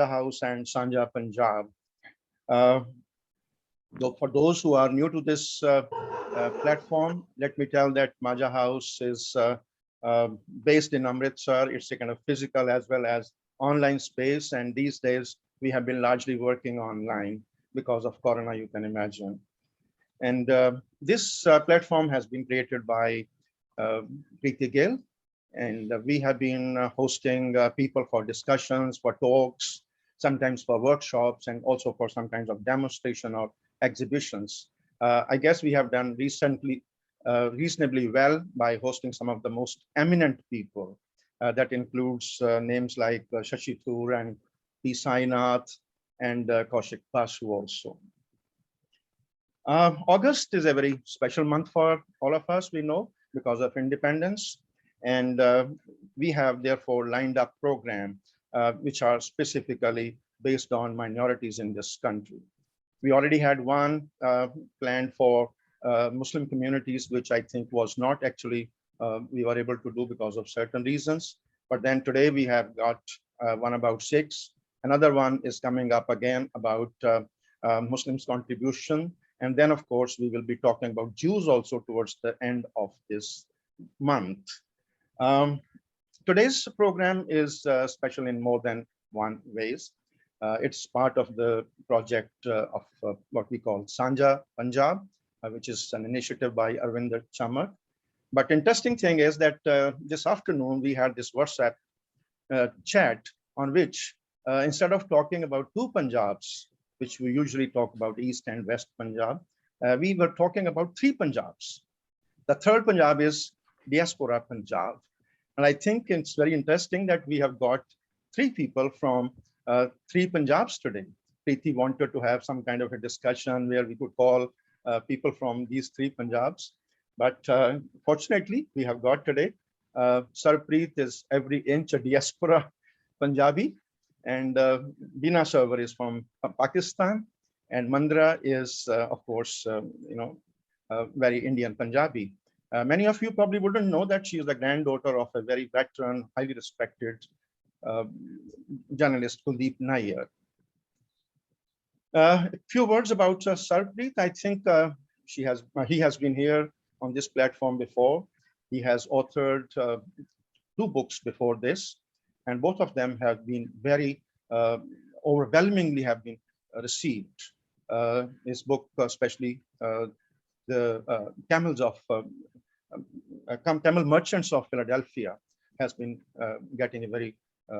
House and Sanja Punjab. Uh, for those who are new to this platform, let me tell that Maja House is based in Amritsar. It's a kind of physical as well as online space. And these days, we have been largely working online because of Corona, you can imagine. And this platform has been created by Preeti Gill. And we have been hosting people for discussions, for talks, sometimes for workshops, and also for some kinds of demonstration or exhibitions. I guess we have done reasonably well by hosting some of the most eminent people. That includes names like Shashi Tharoor and P. Sainath and Kaushik Basu also. August is a very special month for all of us, we know, because of independence. And we have therefore lined up programs which are specifically based on minorities in this country. We already had one planned for Muslim communities, which I think was not actually we were able to do because of certain reasons. But then today we have got one about Sikhs. Another one is coming up again about Muslims' contribution. And then, of course, we will be talking about Jews also towards the end of this month. Today's program is special in more than one ways. It's part of the project of what we call Sanja Punjab, which is an initiative by Arvinder Chamar. But interesting thing is that this afternoon we had this WhatsApp chat on which instead of talking about two Punjabs, which we usually talk about East and West Punjab, we were talking about three Punjabs. The third Punjab is Diaspora Punjab. And I think it's very interesting that we have got three people from three Punjabs today. Preeti wanted to have some kind of a discussion where we could call people from these three Punjabs. But fortunately, we have got today, Sarbpreet is every inch a diaspora Punjabi. And Bina Server is from Pakistan, and Mandra is, of course, very Indian Punjabi. Many of you probably wouldn't know that she is the granddaughter of a very veteran, highly respected journalist, Kuldeep Nair. A few words about Sarbpreet. I think he has been here on this platform before. He has authored two books before this. And both of them have been very overwhelmingly have been received. His book, especially the Camel Merchants of Philadelphia, has been getting a very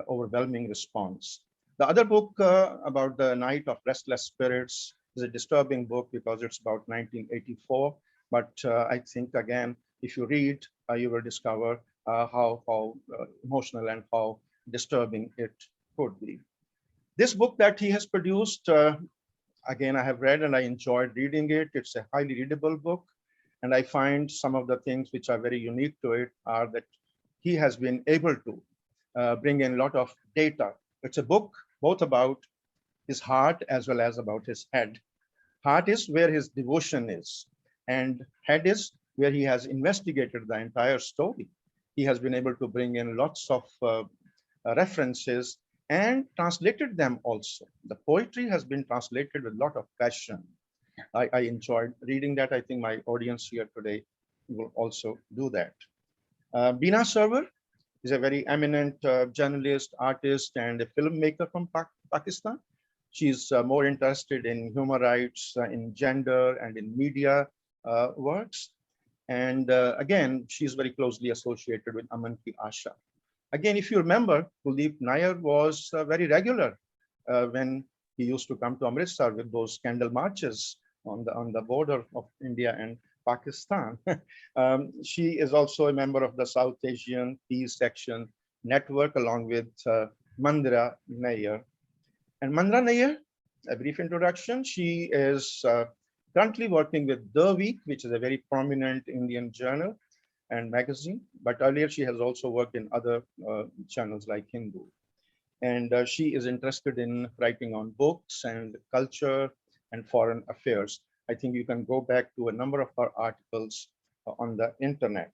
overwhelming response. The other book about the Night of Restless Spirits is a disturbing book because it's about 1984. But I think, again, if you read, you will discover how emotional and how disturbing it could be. This book that he has produced, again, I have read and I enjoyed reading it. It's a highly readable book. And I find some of the things which are very unique to it are that he has been able to bring in a lot of data. It's a book both about his heart as well as about his head. Heart is where his devotion is, and head is where he has investigated the entire story. He has been able to bring in lots of references and translated them also. The poetry has been translated with a lot of passion. I enjoyed reading that. I think my audience here today will also do that. Bina Server is a very eminent journalist, artist, and a filmmaker from Pakistan. She's more interested in human rights, in gender, and in media works. And again, she's very closely associated with Aman Ki Asha. Again, if you remember, Kuldeep Nair was very regular when he used to come to Amritsar with those candle marches on the border of India and Pakistan. She is also a member of the South Asian Peace Action Network along with Mandra Nair. And Mandra Nair, a brief introduction, she is currently working with The Week, which is a very prominent Indian journal and magazine, but earlier she has also worked in other channels like Hindu. And she is interested in writing on books and culture and foreign affairs. I think you can go back to a number of her articles on the internet.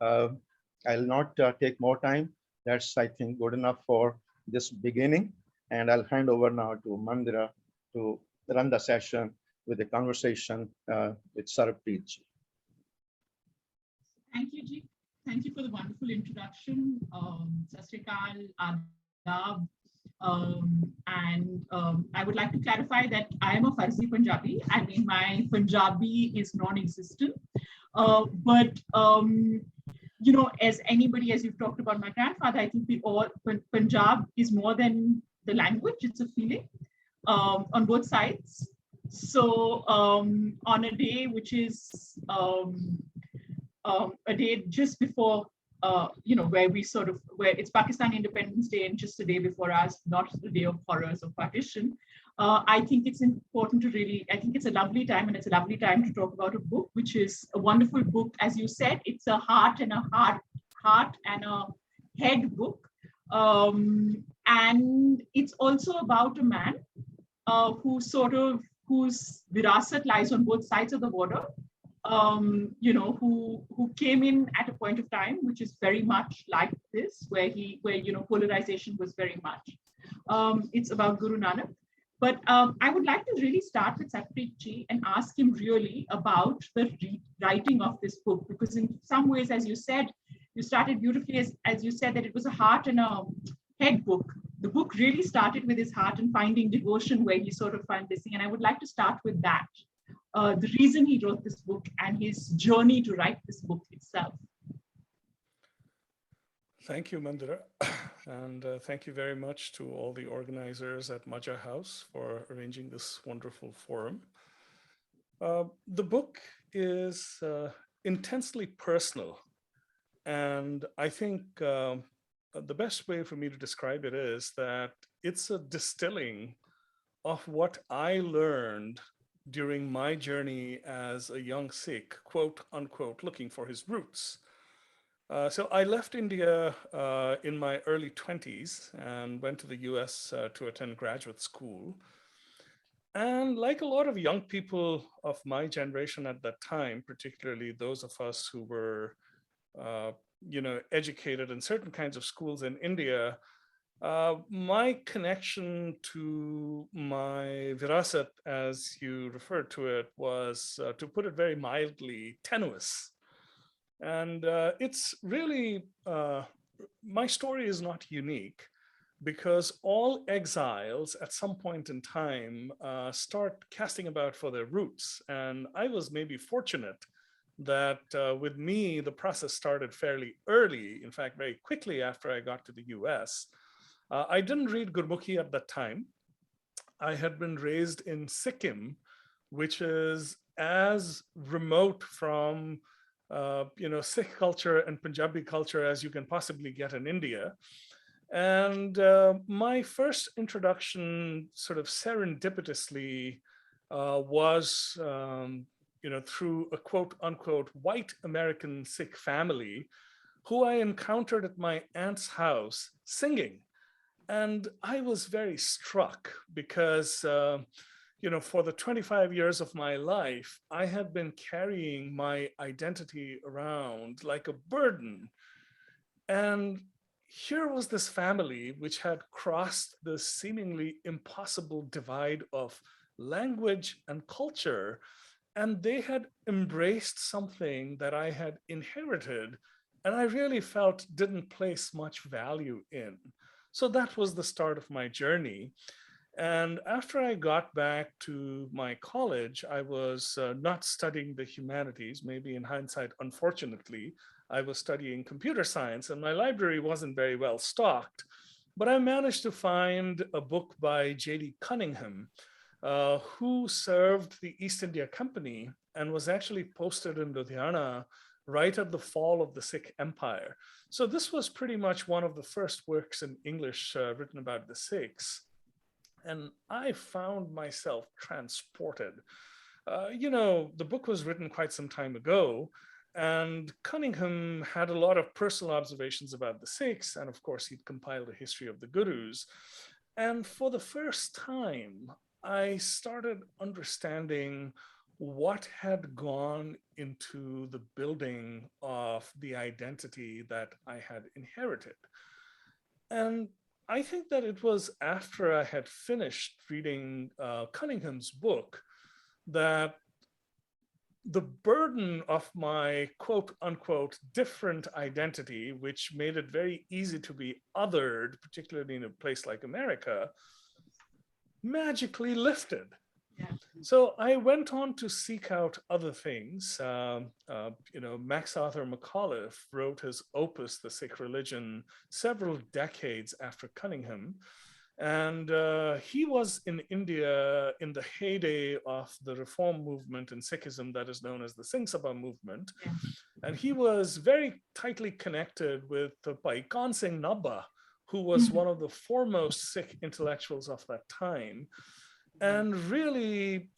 I'll not take more time. That's, I think, good enough for this beginning. And I'll hand over now to Mandira to run the session with a conversation with Sarbpreet. Thank you, Ji. Thank you for the wonderful introduction. Sat Sri Akal, Adab. I would like to clarify that I am a Farsi Punjabi. I mean, my Punjabi is non-existent. You know, as anybody, as you've talked about my grandfather, I think we all, Punjab is more than the language, it's a feeling on both sides. So on a day which is a day just before, you know, where we sort of, where it's Pakistan Independence Day and just a day before us, not the day of horrors of partition. I think it's important to really, I think it's a lovely time, and it's a lovely time to talk about a book, which is a wonderful book. As you said, it's a heart and a head book. And it's also about a man whose virasat lies on both sides of the border. You know, who came in at a point of time which is very much like this, where you know, polarization was very much. It's about Guru Nanak. But I would like to really start with Sarbpreet Ji and ask him really about the writing of this book, because in some ways, as you said, you started beautifully, as you said, that it was a heart and a head book. The book really started with his heart and finding devotion, where he sort of found this thing. And I would like to start with that. The reason he wrote this book and his journey to write this book itself. Thank you, Mandira. And thank you very much to all the organizers at Majah House for arranging this wonderful forum. The book is intensely personal. And I think the best way for me to describe it is that it's a distilling of what I learned during my journey as a young Sikh, quote unquote, looking for his roots. So I left India in my early 20s and went to the US to attend graduate school. And like a lot of young people of my generation at that time, particularly those of us who were, you know, educated in certain kinds of schools in India, my connection to my virasat, as you referred to it, was, to put it very mildly, tenuous. And it's really, my story is not unique, because all exiles at some point in time start casting about for their roots. And I was maybe fortunate that with me, the process started fairly early, in fact, very quickly after I got to the US. I didn't read Gurmukhi at that time. I had been raised in Sikkim, which is as remote from you know, Sikh culture and Punjabi culture as you can possibly get in India. And my first introduction, sort of serendipitously, was you know, through a quote unquote white American Sikh family who I encountered at my aunt's house singing. And I was very struck because you know, for the 25 years of my life, I had been carrying my identity around like a burden. And here was this family which had crossed the seemingly impossible divide of language and culture, and they had embraced something that I had inherited and I really felt didn't place much value in. So that was the start of my journey. And after I got back to my college, I was not studying the humanities, maybe in hindsight, unfortunately, I was studying computer science and my library wasn't very well stocked. But I managed to find a book by J.D. Cunningham, who served the East India Company and was actually posted in Ludhiana right at the fall of the Sikh Empire. So this was pretty much one of the first works in English written about the Sikhs. And I found myself transported. You know, the book was written quite some time ago, and Cunningham had a lot of personal observations about the Sikhs, and of course he'd compiled a history of the Gurus. And for the first time, I started understanding what had gone into the building of the identity that I had inherited. And I think that it was after I had finished reading Cunningham's book that the burden of my quote unquote different identity, which made it very easy to be othered, particularly in a place like America, magically lifted. Yeah. So I went on to seek out other things. Max Arthur McAuliffe wrote his opus, The Sikh Religion, several decades after Cunningham. And he was in India in the heyday of the reform movement in Sikhism that is known as the Singh Sabha movement. Yeah. And he was very tightly connected with Bhai Khan Singh Nabha, who was one of the foremost Sikh intellectuals of that time. And really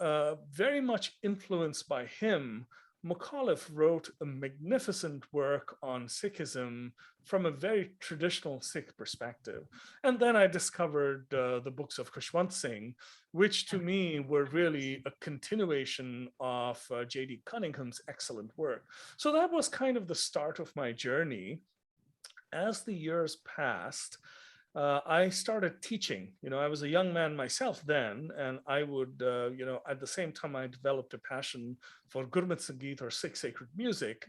very much influenced by him, McAuliffe wrote a magnificent work on Sikhism from a very traditional Sikh perspective. And then I discovered the books of Khushwant Singh, which to me were really a continuation of J.D. Cunningham's excellent work. So that was kind of the start of my journey. As the years passed, I started teaching. I was a young man myself then, and I would, at the same time, I developed a passion for Gurmat Sangeet or Sikh sacred music.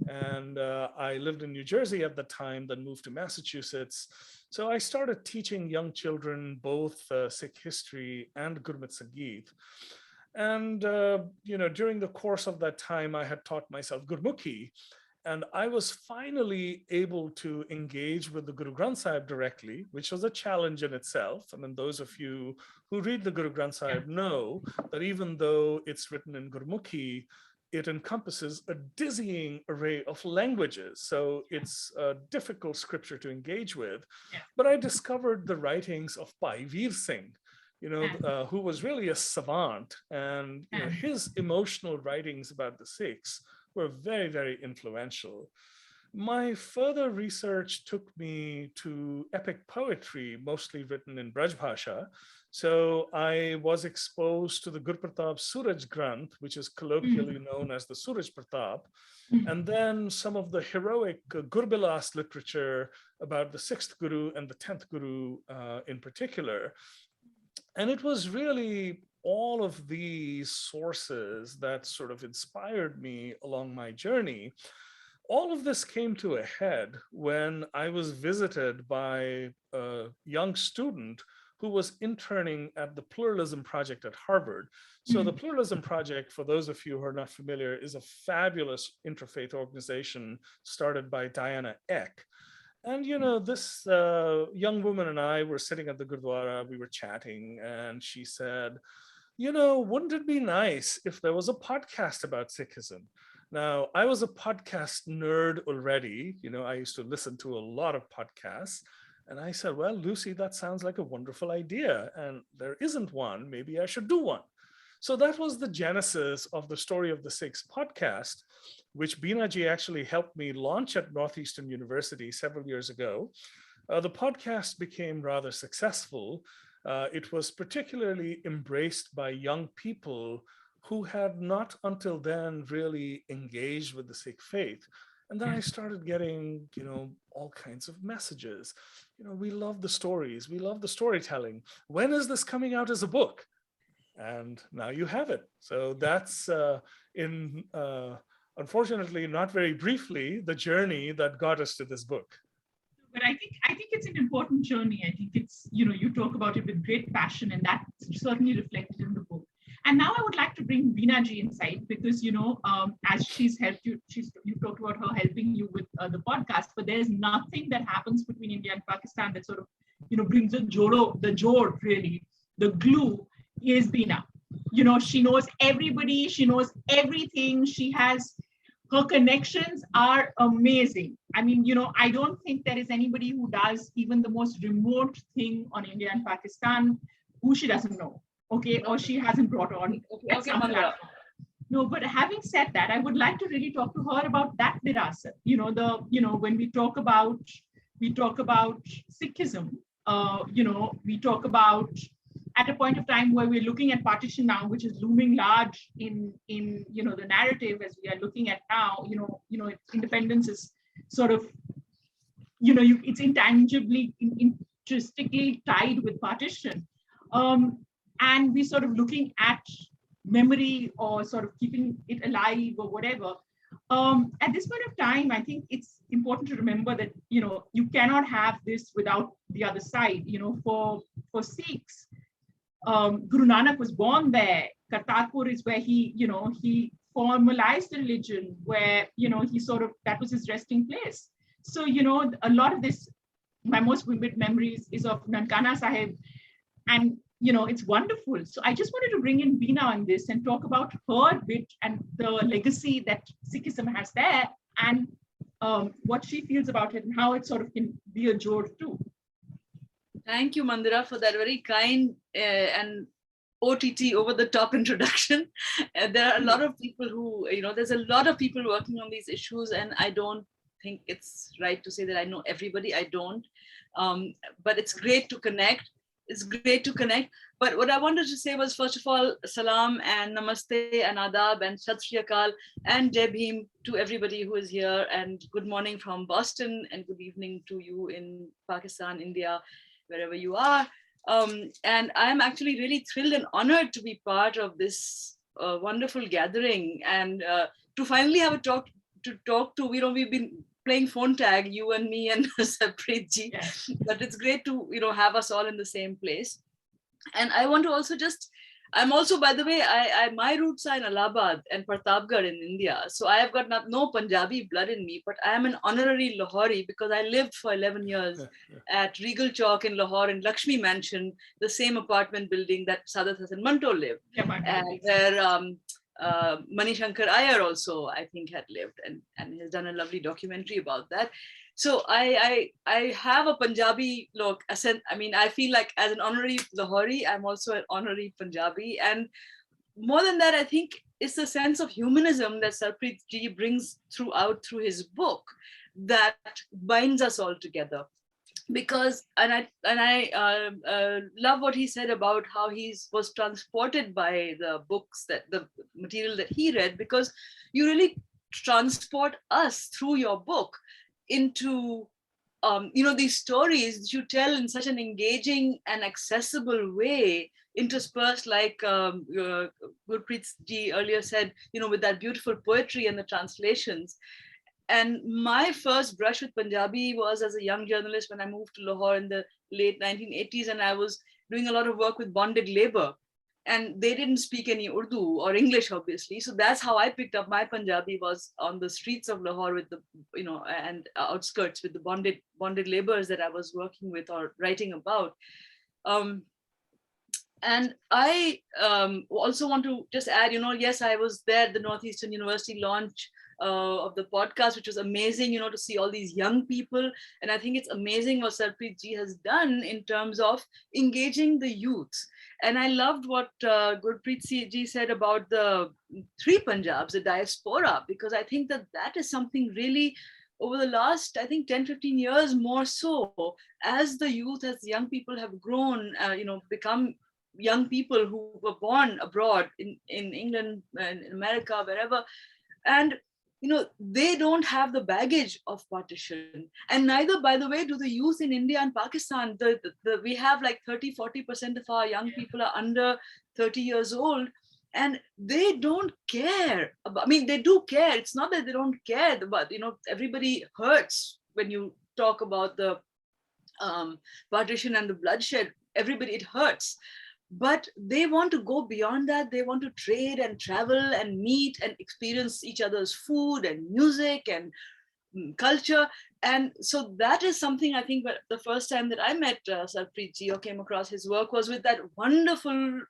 And I lived in New Jersey at the time, then moved to Massachusetts. So I started teaching young children both Sikh history and Gurmat Sangeet. And, during the course of that time, I had taught myself Gurmukhi. And I was finally able to engage with the Guru Granth Sahib directly, which was a challenge in itself. I mean, those of you who read the Guru Granth Sahib know that even though it's written in Gurmukhi, it encompasses a dizzying array of languages. So it's a difficult scripture to engage with. But I discovered the writings of Bhai Veer Singh, who was really a savant. And his emotional writings about the Sikhs were very, very influential. My further research took me to epic poetry, mostly written in Braj Bhasha. So I was exposed to the Gur Pratap Suraj Granth, which is colloquially known as the Suraj Pratap, and then some of the heroic Gurbilas literature about the 6th Guru and the 10th Guru in particular. And it was really all of these sources that sort of inspired me along my journey. All of this came to a head when I was visited by a young student who was interning at the Pluralism Project at Harvard. So the Pluralism Project, for those of you who are not familiar, is a fabulous interfaith organization started by Diana Eck. And, this young woman and I were sitting at the Gurdwara, we were chatting, and she said, wouldn't it be nice if there was a podcast about Sikhism? Now, I was a podcast nerd already. I used to listen to a lot of podcasts. And I said, well, Lucy, that sounds like a wonderful idea. And there isn't one. Maybe I should do one. So that was the genesis of the Story of the Sikhs podcast, which Binaji actually helped me launch at Northeastern University several years ago. The podcast became rather successful. It was particularly embraced by young people who had not until then really engaged with the Sikh faith. And then I started getting, all kinds of messages. We love the stories. We love the storytelling. When is this coming out as a book? And now you have it. So that's unfortunately, not very briefly, the journey that got us to this book. But I think it's an important journey. I think it's, you talk about it with great passion, and that's certainly reflected in the book. And now I would like to bring Binaji inside because, as she's helped you, you talked about her helping you with the podcast, but there's nothing that happens between India and Pakistan that sort of, brings the jod really, the glue is Bina. She knows everybody, she knows everything. Her connections are amazing. I mean, I don't think there is anybody who does even the most remote thing on India and Pakistan who she doesn't know, okay, or she hasn't brought on. No, but having said that, I would like to really talk to her about that virasat. When we talk about Sikhism, we talk about at a point of time where we're looking at partition now, which is looming large in the narrative as we are looking at now, independence is sort of, it's intangibly intrinsically tied with partition. And we sort of looking at memory or sort of keeping it alive or whatever. At this point of time, I think it's important to remember that, you cannot have this without the other side. For Sikhs, Guru Nanak was born there. Kartarpur is where he formalized the religion, where, that was his resting place. So, a lot of this, my most vivid memories is of Nankana Sahib, and it's wonderful. So I just wanted to bring in Veena on this and talk about her bit and the legacy that Sikhism has there, and what she feels about it and how it sort of can be a jode too. Thank you, Mandira, for that very kind and OTT, over the top introduction. There are a lot of people who, there's a lot of people working on these issues, and I don't think it's right to say that I know everybody. I don't. But it's great to connect. It's great to connect. But what I wanted to say was, first of all, salam and namaste and adab and sat shri akal and jai bhim to everybody who is here, and good morning from Boston and good evening to you in Pakistan, India, wherever you are. And I am actually really thrilled and honored to be part of this wonderful gathering, and to finally have a talk to, we've been playing phone tag, you and me and Sarbpreet ji, Yes. but it's great to, have us all in the same place. And I want to also I'm also, by the way, my roots are in Allahabad and Pratapgarh in India. So I have got no Punjabi blood in me, but I am an honorary Lahori because I lived for 11 years at Regal Chowk in Lahore in Lakshmi Mansion, the same apartment building that Sadat Hasan Manto lived, and where Manishankar Iyer also, I think, had lived and has done a lovely documentary about that. So I have a Punjabi look. I feel like as an honorary Lahori, I'm also an honorary Punjabi. And more than that, I think it's the sense of humanism that Sarbpreet ji brings through his book that binds us all together. Because, and I love what he said about how he was transported by the books, the material that he read, because you really transport us through your book into these stories you tell in such an engaging and accessible way, interspersed, like Gurpreet ji earlier said, with that beautiful poetry and the translations. And my first brush with Punjabi was as a young journalist when I moved to Lahore in the late 1980s, and I was doing a lot of work with bonded labor. And they didn't speak any Urdu or English, obviously. So that's how I picked up my Punjabi, was on the streets of Lahore with the, and outskirts with the bonded laborers that I was working with or writing about. And I also want to just add, yes, I was there at the Northeastern University launch of the podcast, which was amazing, to see all these young people. And I think it's amazing what Sarbpreet ji has done in terms of engaging the youth. And I loved what Gurpreet ji said about the three Punjabs, the diaspora, because I think that is something really over the last, I think 10, 15 years more so, as the youth, as the young people have grown, become young people who were born abroad in England and in America, wherever. And they don't have the baggage of partition, and neither, by the way, do the youth in India and Pakistan. We have like 30-40% of our young people are under 30 years old, and they don't care about, they do care. It's not that they don't care, but everybody hurts when you talk about the partition and the bloodshed. Everybody, it hurts. But they want to go beyond that. They want to trade and travel and meet and experience each other's food and music and culture. And so that is something, I think, the first time that I met Sarbpreet ji or came across his work was with that wonderful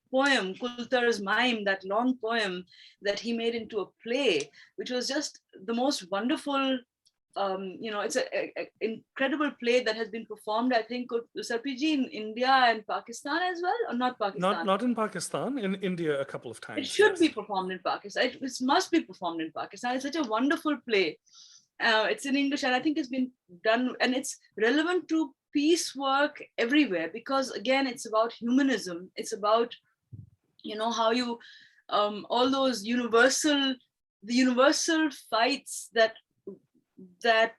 poem, Kultar's Mime, that long poem that he made into a play, which was just the most wonderful. It's an incredible play that has been performed, I think, Sarbpreet ji, in India and Pakistan as well, or not Pakistan? Not in Pakistan, in India a couple of times. It should be performed in Pakistan. It must be performed in Pakistan. It's such a wonderful play. It's in English, and I think it's been done, and it's relevant to peace work everywhere, because again, it's about humanism. It's about, how you, all those universal fights that that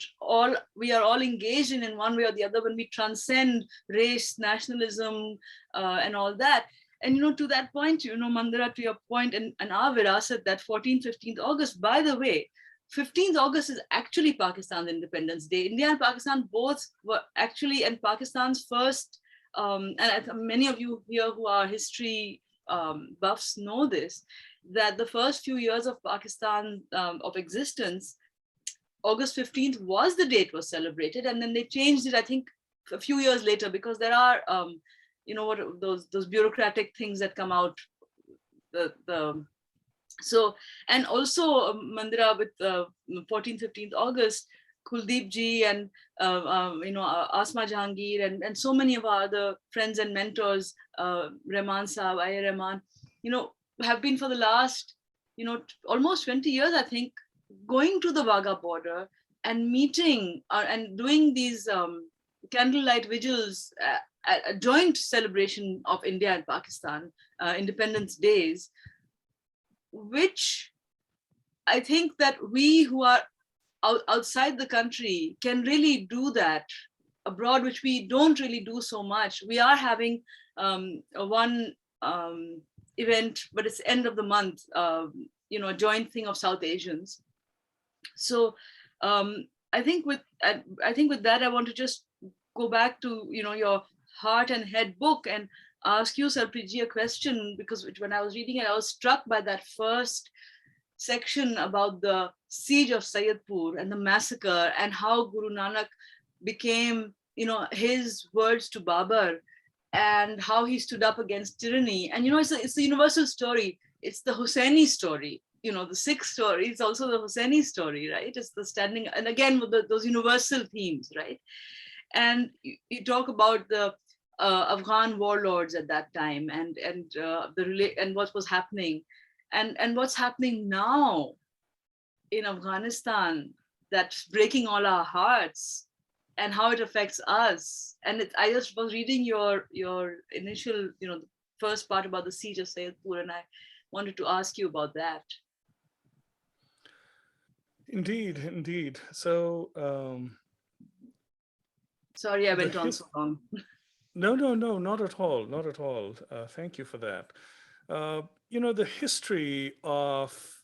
we are all engaged in one way or the other when we transcend race, nationalism, and all that. And, to that point, Mandira, to your point, and our virasat, that 14th, 15th August, by the way, 15th August is actually Pakistan's Independence Day. India and Pakistan both were actually, and Pakistan's first, and many of you here who are history buffs know this, that the first few years of Pakistan of existence, August 15th was the date was celebrated, and then they changed it, I think, a few years later, because there are, those bureaucratic things that come out. So, and also Mandira, with 14th, 15th August, Kuldeep ji and Asma Jahangir and so many of our other friends and mentors, Rahman Saab, Ayya Rahman, have been for the last, almost 20 years, I think, going to the Wagah border and meeting and doing these candlelight vigils, a joint celebration of India and Pakistan Independence Days, which I think that we who are outside the country can really do that abroad, which we don't really do so much. We are having one event, but it's end of the month, a joint thing of South Asians. So I think with that, I want to just go back to your Heart and Head book and ask you, Sarbpreet ji, a question, because when I was reading it, I was struck by that first section about the siege of Sayyidpur and the massacre, and how Guru Nanak became, his words to Babar, and how he stood up against tyranny. And it's a universal story. It's the Hussaini story. The Sikh story is also the Hussaini story, right? It's the standing, and again with those universal themes, right? And you talk about the Afghan warlords at that time, and what was happening, and what's happening now in Afghanistan, that's breaking all our hearts, and how it affects us. And I just was reading your initial, the first part about the siege of Sayyidpur, and I wanted to ask you about that. Indeed. So, sorry, I went on so long. No, not at all. Thank you for that. The history of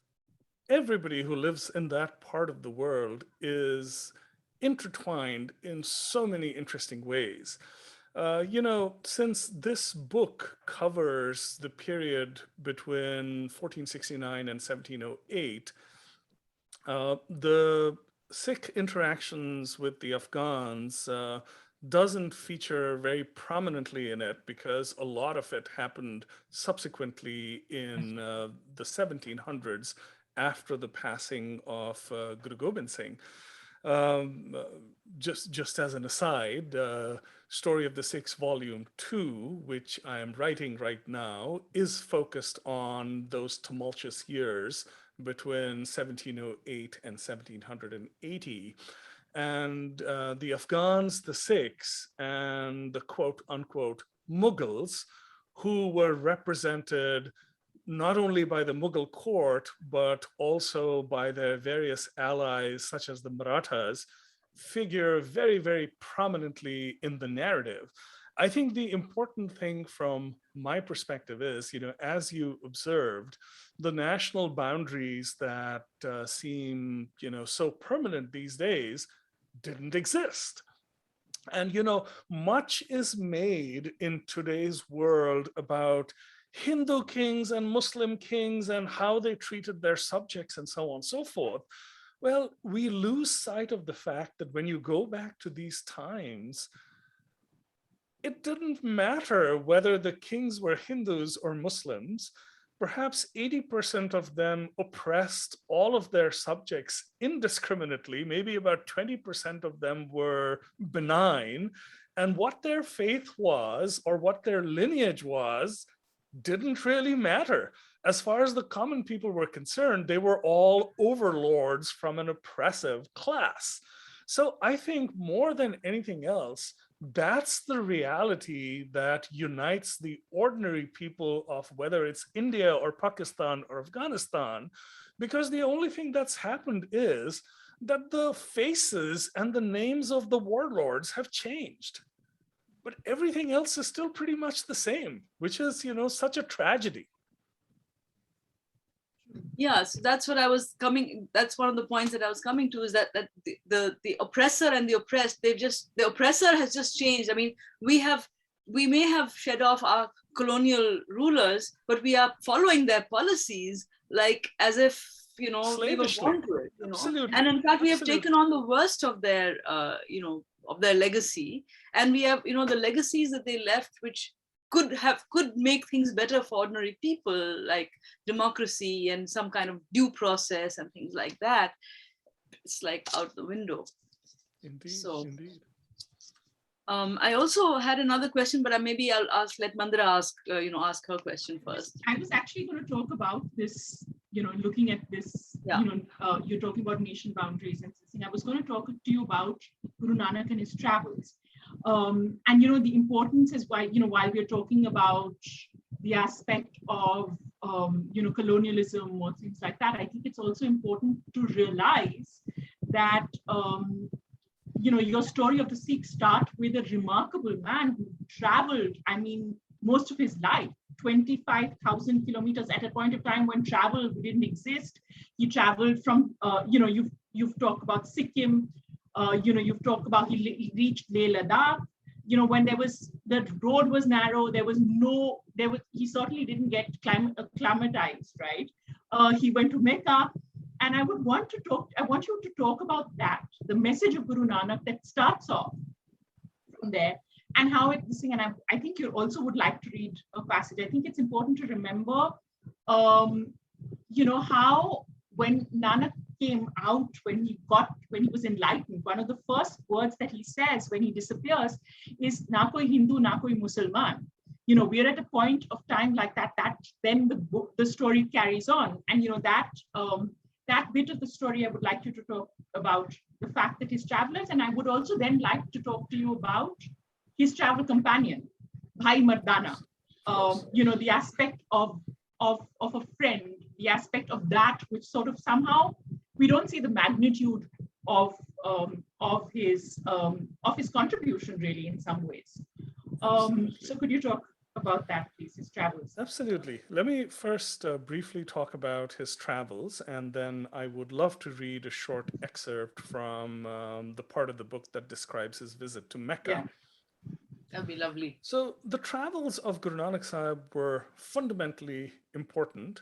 everybody who lives in that part of the world is intertwined in so many interesting ways. Since this book covers the period between 1469 and 1708, the Sikh interactions with the Afghans doesn't feature very prominently in it, because a lot of it happened subsequently in the 1700s after the passing of Guru Gobind Singh. Just as an aside, Story of the Sikhs Volume 2, which I am writing right now, is focused on those tumultuous years between 1708 and 1780. And the Afghans, the Sikhs, and the quote unquote Mughals, who were represented not only by the Mughal court, but also by their various allies, such as the Marathas, figure very, very prominently in the narrative. I think the important thing from my perspective is, as you observed, the national boundaries that seem, so permanent these days didn't exist. And, much is made in today's world about Hindu kings and Muslim kings and how they treated their subjects and so on and so forth. Well, we lose sight of the fact that when you go back to these times, it didn't matter whether the kings were Hindus or Muslims. Perhaps 80% of them oppressed all of their subjects indiscriminately. Maybe about 20% of them were benign. And what their faith was or what their lineage was didn't really matter. As far as the common people were concerned, they were all overlords from an oppressive class. So I think more than anything else, that's the reality that unites the ordinary people of whether it's India or Pakistan or Afghanistan, because the only thing that's happened is that the faces and the names of the warlords have changed. But everything else is still pretty much the same, which is, such a tragedy. Yeah, so that's what I was coming. That's one of the points that I was coming to, is that the oppressor and the oppressed, the oppressor has just changed. I mean, we may have shed off our colonial rulers, but we are following their policies like as if we were born to it. Absolutely. And in fact, we have taken on the worst of their of their legacy, and we have the legacies that they left, which could make things better for ordinary people, like democracy and some kind of due process and things like that. It's like out the window. Indeed, so, indeed. I also had another question, but maybe I'll let Mandira ask her question first. I was actually going to talk about this, looking at this, Yeah. You're talking about nation boundaries and something. I was going to talk to you about Guru Nanak and his travels. And, the importance is why, while we're talking about the aspect of, colonialism or things like that, I think it's also important to realize that, your story of the Sikhs start with a remarkable man who traveled, most of his life, 25,000 kilometers at a point of time when travel didn't exist. He traveled from, you've talked about Sikkim, you've talked about he reached Leh Ladakh, when the road was narrow, he certainly didn't get acclimatized, right? He went to Mecca. And I want you to talk about that, the message of Guru Nanak that starts off from there, and how it's, and I think you also would like to read a passage. I think it's important to remember, how when Nanak came out, when he was enlightened, one of the first words that he says when he disappears is "Na koi Hindu, na koi Musalman." We're at a point of time like that. That then the story carries on, and that bit of the story, I would like you to talk about the fact that his travelers, and I would also then like to talk to you about his travel companion, Bhai Mardana. The aspect of a friend, the aspect of that which sort of somehow we don't see the magnitude of his contribution really in some ways. So could you talk about that, please, his travels? Absolutely. Let me first briefly talk about his travels, and then I would love to read a short excerpt from the part of the book that describes his visit to Mecca. Yeah. That'd be lovely. So the travels of Guru Nanak Sahib were fundamentally important.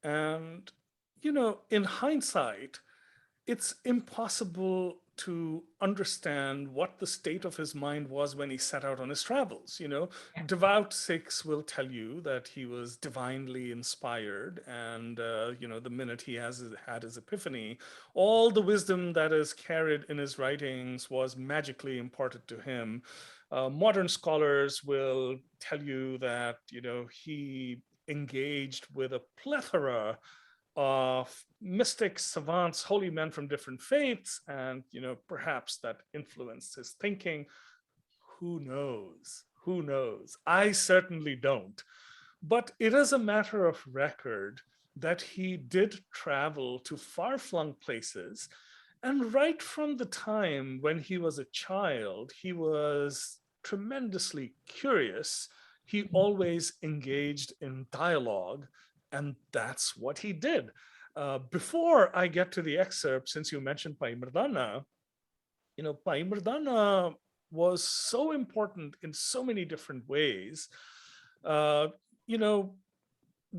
And, in hindsight, it's impossible to understand what the state of his mind was when he set out on his travels. Devout Sikhs will tell you that he was divinely inspired, and the minute he had his epiphany, all the wisdom that is carried in his writings was magically imparted to him. Modern scholars will tell you that he engaged with a plethora of mystics, savants, holy men from different faiths, and perhaps that influenced his thinking. Who knows? Who knows? I certainly don't. But it is a matter of record that he did travel to far-flung places, and right from the time when he was a child, he was tremendously curious. He always engaged in dialogue, and that's what he did. Before I get to the excerpt, since you mentioned Bhai Mardana, Bhai Mardana was so important in so many different ways. Guru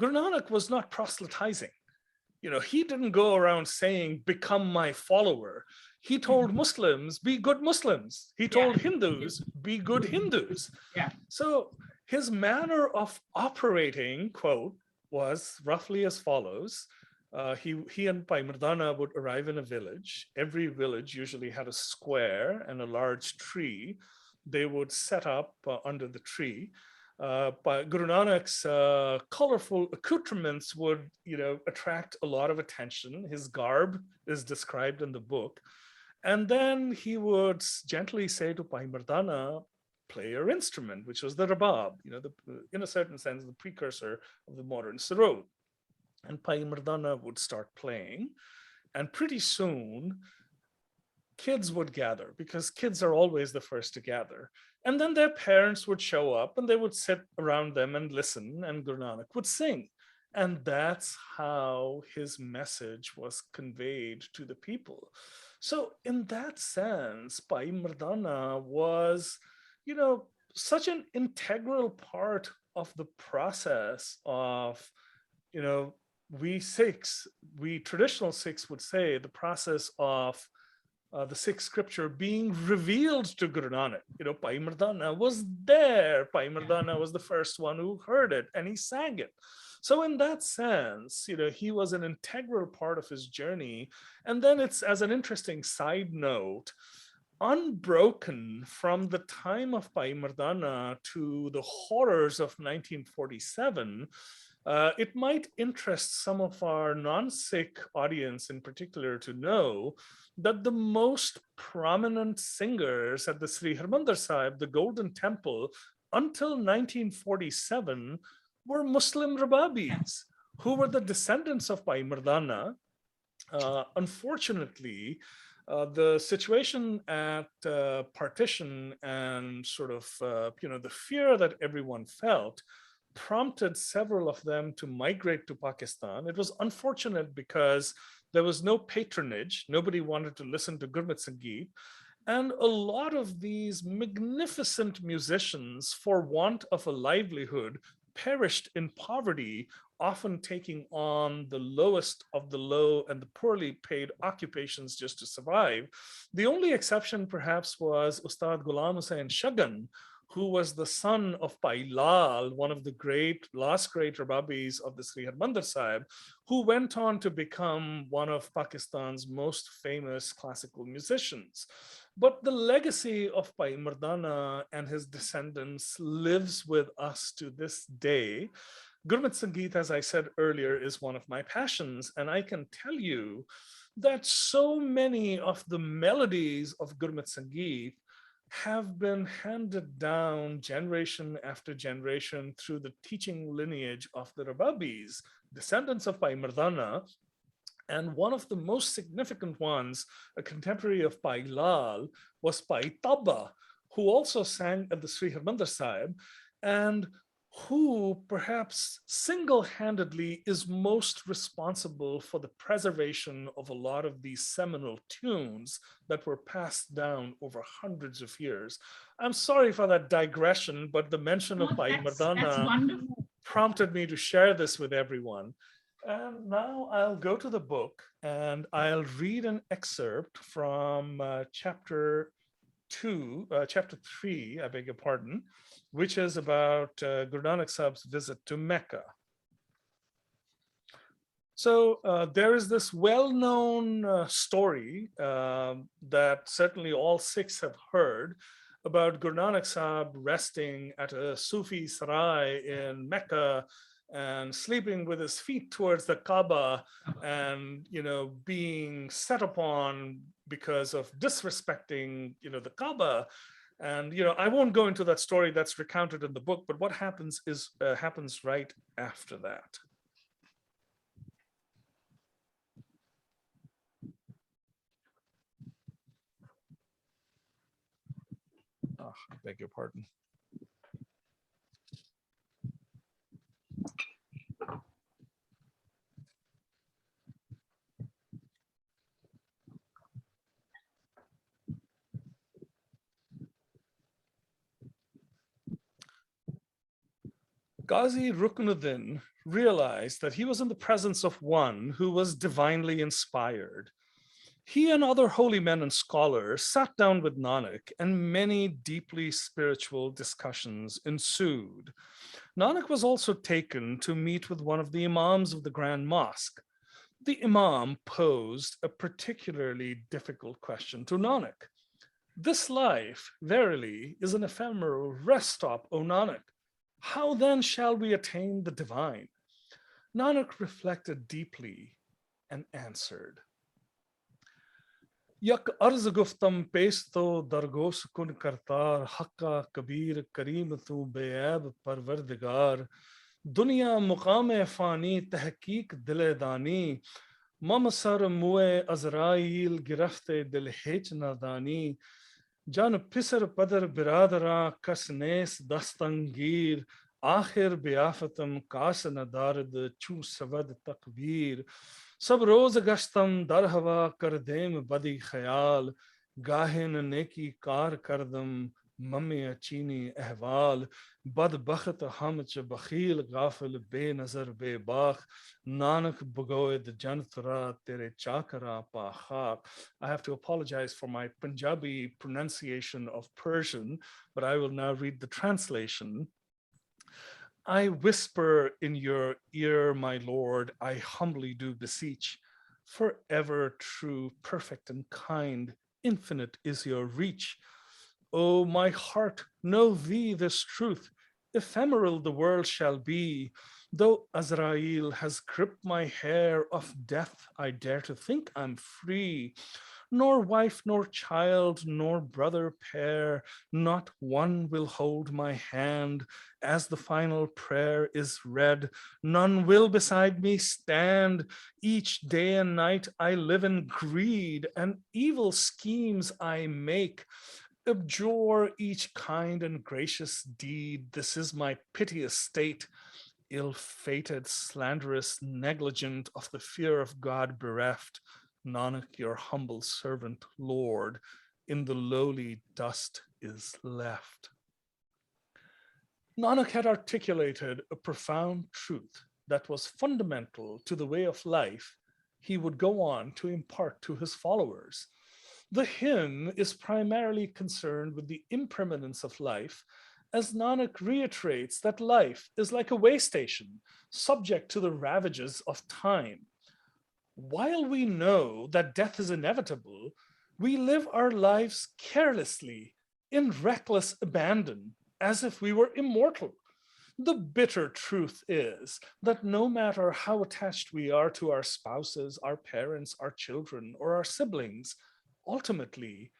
Nanak was not proselytizing. He didn't go around saying, "Become my follower." He told Muslims, "Be good Muslims." He told Hindus, "Be good Hindus." Yeah. So his manner of operating, quote, was roughly as follows. He and Bhai Mardana would arrive in a village. Every village usually had a square and a large tree. They would set up under the tree. But Guru Nanak's colorful accoutrements would, attract a lot of attention. His garb is described in the book. And then he would gently say to Bhai Mardana, "Play your instrument," which was the rabab, in a certain sense, the precursor of the modern sarod. And Bhai Mardana would start playing. And pretty soon, kids would gather, because kids are always the first to gather. And then their parents would show up and they would sit around them and listen, and Guru Nanak would sing. And that's how his message was conveyed to the people. So in that sense, Bhai Mardana was, such an integral part of the process of, we Sikhs, we traditional Sikhs would say, the process of the Sikh scripture being revealed to Guru Nanak. Bhai Mardana was there. Bhai Mardana was the first one who heard it, and he sang it. So in that sense, he was an integral part of his journey. And then it's, as an interesting side note, unbroken from the time of Bhai Mardana to the horrors of 1947, it might interest some of our non-Sikh audience in particular to know that the most prominent singers at the Sri Harmandir Sahib, the Golden Temple, until 1947 were Muslim Rababis who were the descendants of Bhai Mardana. Unfortunately, the situation at partition and sort of, the fear that everyone felt prompted several of them to migrate to Pakistan. It was unfortunate because there was no patronage. Nobody wanted to listen to Gurmat Sangeet. And a lot of these magnificent musicians, for want of a livelihood, perished in poverty, often taking on the lowest of the low and the poorly paid occupations just to survive. The only exception perhaps was Ustad Ghulam Hussain Shagan, who was the son of Bhai Lal, one of the last great Rababis of the Sri Harmandir Sahib, who went on to become one of Pakistan's most famous classical musicians. But the legacy of Bhai Mardana and his descendants lives with us to this day. Gurmat Sangeet, as I said earlier, is one of my passions, and I can tell you that so many of the melodies of Gurmat Sangeet have been handed down generation after generation through the teaching lineage of the Rababis, descendants of Bhai Mardana. And one of the most significant ones, a contemporary of Bhai Lal, was Bhai Taba, who also sang at the Sri Harmandir Sahib, and who perhaps single-handedly is most responsible for the preservation of a lot of these seminal tunes that were passed down over hundreds of years. I'm sorry for that digression, but the mention of Bhai Mardana prompted me to share this with everyone. And now I'll go to the book and I'll read an excerpt from chapter 3, I beg your pardon, which is about Guru Nanak Sahib's visit to Mecca. So there is this well-known story that certainly all Sikhs have heard about Guru Nanak Sahib resting at a Sufi sarai in Mecca and sleeping with his feet towards the Kaaba and, being set upon because of disrespecting, the Kaaba. And, I won't go into that story that's recounted in the book, but what happens is happens right after that. Oh, I beg your pardon. Ghazi Ruknuddin realized that he was in the presence of one who was divinely inspired. He and other holy men and scholars sat down with Nanak, and many deeply spiritual discussions ensued. Nanak was also taken to meet with one of the imams of the Grand Mosque. The imam posed a particularly difficult question to Nanak. This life, verily, is an ephemeral rest stop, O Nanak. How then shall we attain the divine? Nanak reflected deeply and answered. Yak arz guftam pesto dargos kun kartar hakka kabir kareem tu beab parvardigar dunya muqam fani tahqiq dile dani Mama sar mu'e Azrail girafte dil hech nadani. Jan pisar padar biradara kasnes dastangir. Akhir biafatam kas nadarad chu savad takbir. Sab roz gashtam dar hava kardem badi khayal. Gahin neki kar kardam. Mummy achini ehwal, bad bakht hamch bakhil ghafil be nazar be bakh, Nanak bugoed jantra tere chakra pa khak. I have to apologize for my Punjabi pronunciation of Persian, but I will now read the translation. I whisper in your ear, my Lord, I humbly do beseech, forever true, perfect and kind, infinite is your reach. O my heart, know thee this truth, ephemeral the world shall be. Though Azrael has gripped my hair, of death I dare to think I'm free. Nor wife, nor child, nor brother pair, not one will hold my hand. As the final prayer is read, none will beside me stand. Each day and night I live in greed, and evil schemes I make. Abjure each kind and gracious deed. This is my piteous state, ill-fated, slanderous, negligent, of the fear of God bereft. Nanak, your humble servant, Lord, in the lowly dust is left. Nanak had articulated a profound truth that was fundamental to the way of life he would go on to impart to his followers. The hymn is primarily concerned with the impermanence of life, as Nanak reiterates that life is like a way station, subject to the ravages of time. While we know that death is inevitable, we live our lives carelessly, in reckless abandon, as if we were immortal. The bitter truth is that no matter how attached we are to our spouses, our parents, our children, or our siblings, ultimately,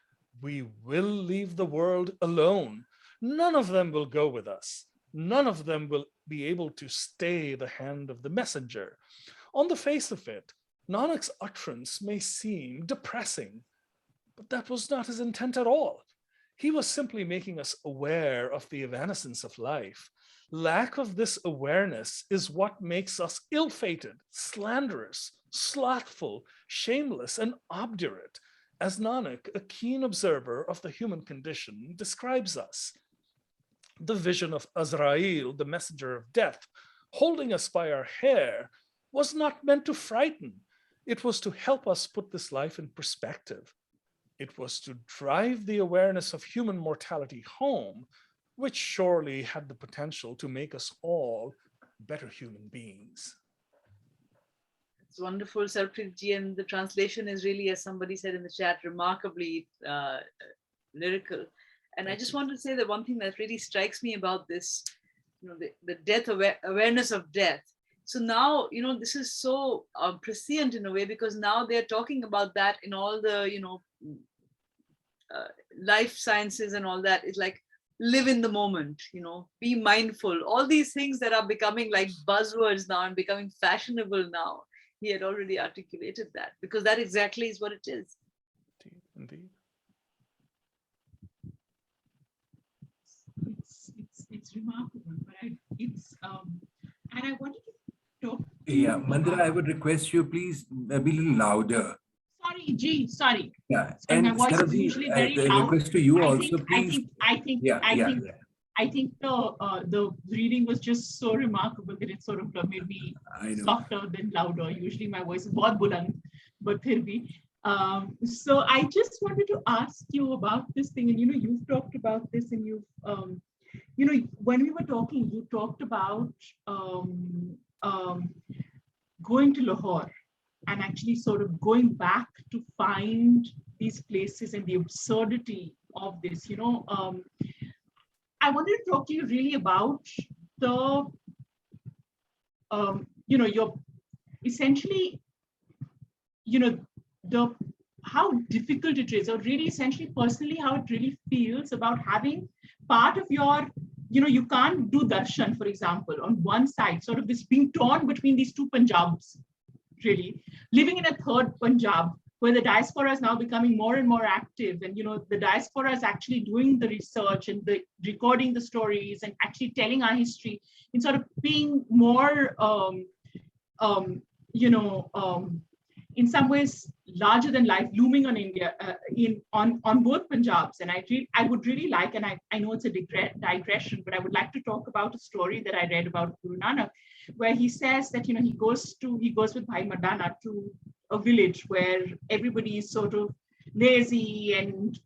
we will leave the world alone. None of them will go with us. None of them will be able to stay the hand of the messenger. On the face of it, Nanak's utterance may seem depressing, but that was not his intent at all. He was simply making us aware of the evanescence of life. Lack of this awareness is what makes us ill-fated, slanderous, slothful, shameless, and obdurate, as Nanak, a keen observer of the human condition, describes us. The vision of Azrael, the messenger of death, holding us by our hair, was not meant to frighten. It was to help us put this life in perspective. It was to drive the awareness of human mortality home, which surely had the potential to make us all better human beings. It's wonderful, Sarbpreet ji, and the translation is really, as somebody said in the chat, remarkably lyrical. And I just want to say that one thing that really strikes me about this, the death awareness of death. So now, this is so prescient in a way, because now they're talking about that in all the, life sciences and all that. It's like, live in the moment, be mindful. All these things that are becoming like buzzwords now and becoming fashionable now. He had already articulated that, because that exactly is what it is. Indeed. It's remarkable, but and I wanted to talk. Yeah, Mandira, I would request you please be a little louder. Sorry, G. Sorry. Yeah, so and my voice is Sarabji, usually very the loud. request to you also, please. I think the reading was just so remarkable that it sort of made me softer than louder. Usually my voice is bahut buland, but phir bhi. So I just wanted to ask you about this thing, and you've talked about this, and you've when we were talking, you talked about going to Lahore and actually sort of going back to find these places and the absurdity of this. I wanted to talk to you really about the, your essentially, how difficult it is, or really essentially personally how it really feels about having part of your, you can't do darshan, for example, on one side, sort of this being torn between these two Punjabs, really, living in a third Punjab, where the diaspora is now becoming more and more active. And, the diaspora is actually doing the research and the recording the stories and actually telling our history in sort of being more, in some ways larger than life, looming on India, on both Punjabs. And I would really like, and I know it's a digression, but I would like to talk about a story that I read about Guru Nanak, where he says that, he goes with Bhai Mardana to a village where everybody is sort of lazy and,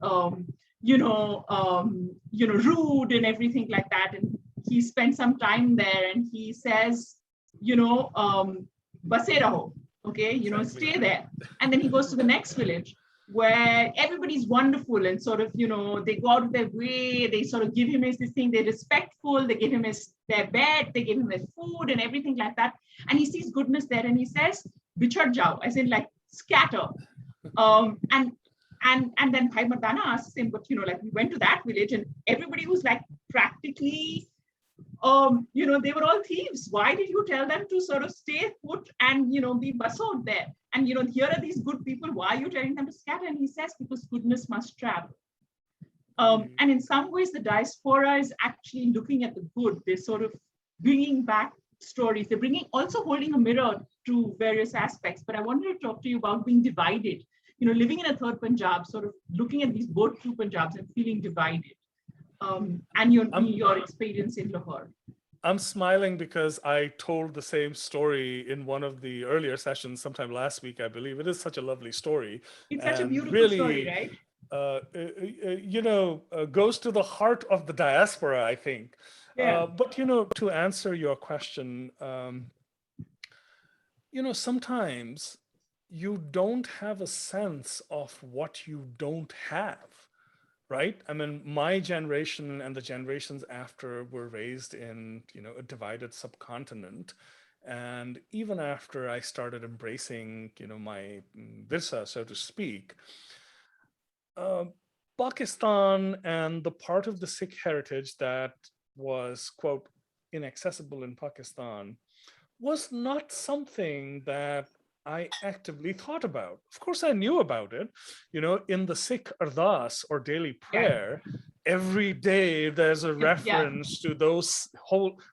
rude and everything like that. And he spent some time there and he says, base raho, okay, Exactly. stay there. And then he goes to the next village where everybody's wonderful and sort of, they go out of their way, they sort of give him this thing, they're respectful, they give him their bed, they give him his food and everything like that. And he sees goodness there and he says, bichad jao, as in like scatter. And then Bhai Mardana asks him, but we went to that village and everybody was like practically, they were all thieves. Why did you tell them to sort of stay put and, be bustled there? And, here are these good people. Why are you telling them to scatter? And he says, because goodness must travel. And in some ways, the diaspora is actually looking at the good. They're sort of bringing back stories. They're also holding a mirror to various aspects. But I wanted to talk to you about being divided, living in a third Punjab, sort of looking at these both two Punjabs and feeling divided. And your experience in Lahore. I'm smiling because I told the same story in one of the earlier sessions sometime last week, I believe. It is such a lovely story. It's such a beautiful really, story, right? Goes to the heart of the diaspora, I think. Yeah. But, to answer your question, sometimes you don't have a sense of what you don't have. Right? I mean, my generation and the generations after were raised in, a divided subcontinent. And even after I started embracing, my virsa, so to speak, Pakistan and the part of the Sikh heritage that was, quote, inaccessible in Pakistan was not something that I actively thought about. Of course, I knew about it. In the Sikh ardas or daily prayer, every day there's a reference to those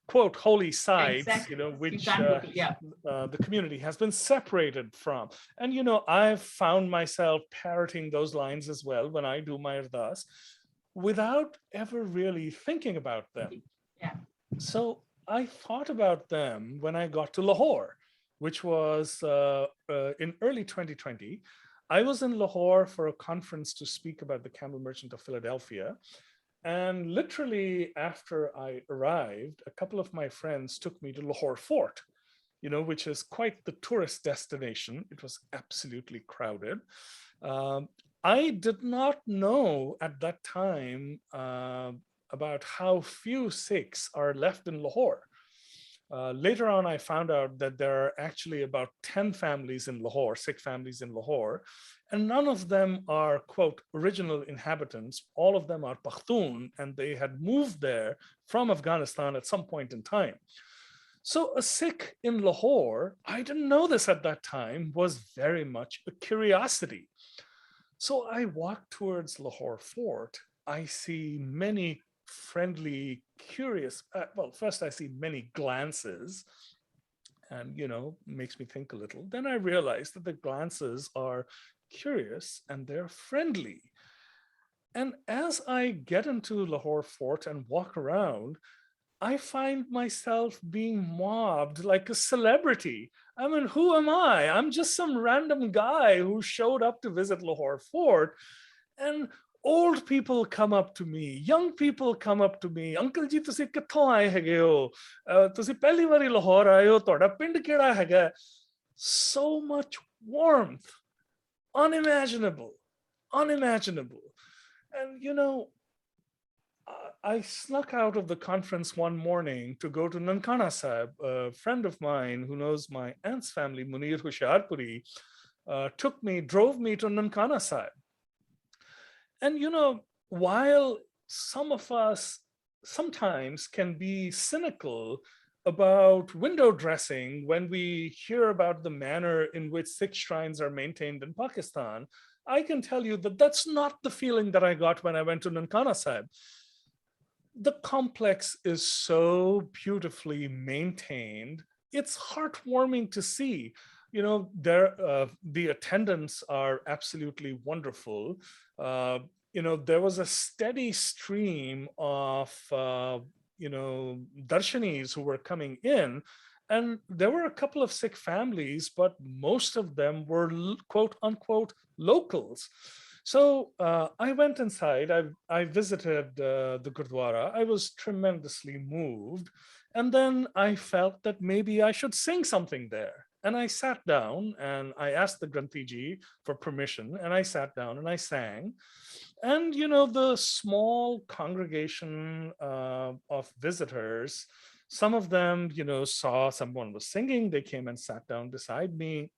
quote holy sites, Exactly. which the community has been separated from. And I've found myself parroting those lines as well when I do my ardas, without ever really thinking about them. Yeah. So I thought about them when I got to Lahore, which was in early 2020. I was in Lahore for a conference to speak about the Camel Merchant of Philadelphia. And literally after I arrived, a couple of my friends took me to Lahore Fort, which is quite the tourist destination. It was absolutely crowded. I did not know at that time about how few Sikhs are left in Lahore. Later on, I found out that there are actually about 10 families in Lahore, Sikh families in Lahore, and none of them are, quote, original inhabitants. All of them are Pashtun, and they had moved there from Afghanistan at some point in time. So a Sikh in Lahore, I didn't know this at that time, was very much a curiosity. So I walk towards Lahore Fort. I see many friendly, curious, first I see many glances and, makes me think a little. Then I realize that the glances are curious and they're friendly. And as I get into Lahore Fort and walk around, I find myself being mobbed like a celebrity. I mean, who am I? I'm just some random guy who showed up to visit Lahore Fort, and old people come up to me, young people come up to me. Uncle ji, ਤੁਸੀਂ ਕਿੱਥੋਂ ਆਏ ਹੈਗੇ ਹੋ? ਤੁਸੀਂ ਪਹਿਲੀ ਵਾਰੀ ਲਾਹੌਰ ਆਏ ਹੋ, ਤੁਹਾਡਾ ਪਿੰਡ ਕਿਹੜਾ ਹੈਗਾ? So much warmth, unimaginable. And I snuck out of the conference one morning to go to Nankana Sahib. A friend of mine who knows my aunt's family, Munir Hushiarpuri, drove me to Nankana Sahib. And, while some of us sometimes can be cynical about window dressing when we hear about the manner in which Sikh shrines are maintained in Pakistan, I can tell you that that's not the feeling that I got when I went to Nankana Sahib. The complex is so beautifully maintained. It's heartwarming to see. You know, the attendants are absolutely wonderful. You know, there was a steady stream of, you know, darshanis who were coming in, and there were a couple of Sikh families, but most of them were quote unquote locals. So I went inside, I visited the Gurdwara. I was tremendously moved. And then I felt that maybe I should sing something there. And I sat down and I asked the Grantiji for permission, and I sat down and I sang. And, you know, the small congregation of visitors, some of them, you know, saw someone was singing, they came and sat down beside me.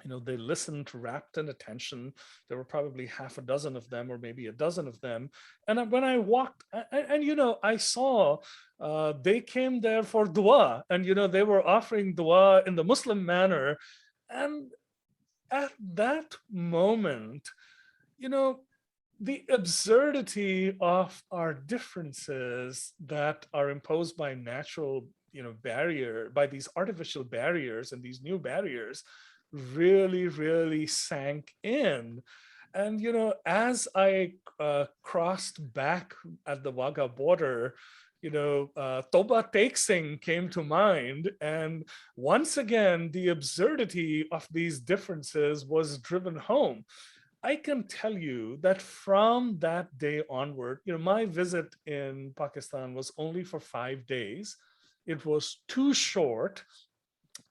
You know, they listened rapt in attention. There were probably half a dozen of them, or maybe a dozen of them. And when I walked, and you know, I saw they came there for dua, and you know, they were offering dua in the Muslim manner. And at that moment, you know, the absurdity of our differences that are imposed by natural, you know, by these artificial barriers and these new barriers, really sank in. And, you know, as I crossed back at the Wagah border, you know, Toba Tek Singh came to mind. And once again, the absurdity of these differences was driven home. I can tell you that from that day onward, you know, my visit in Pakistan was only for 5 days. It was too short.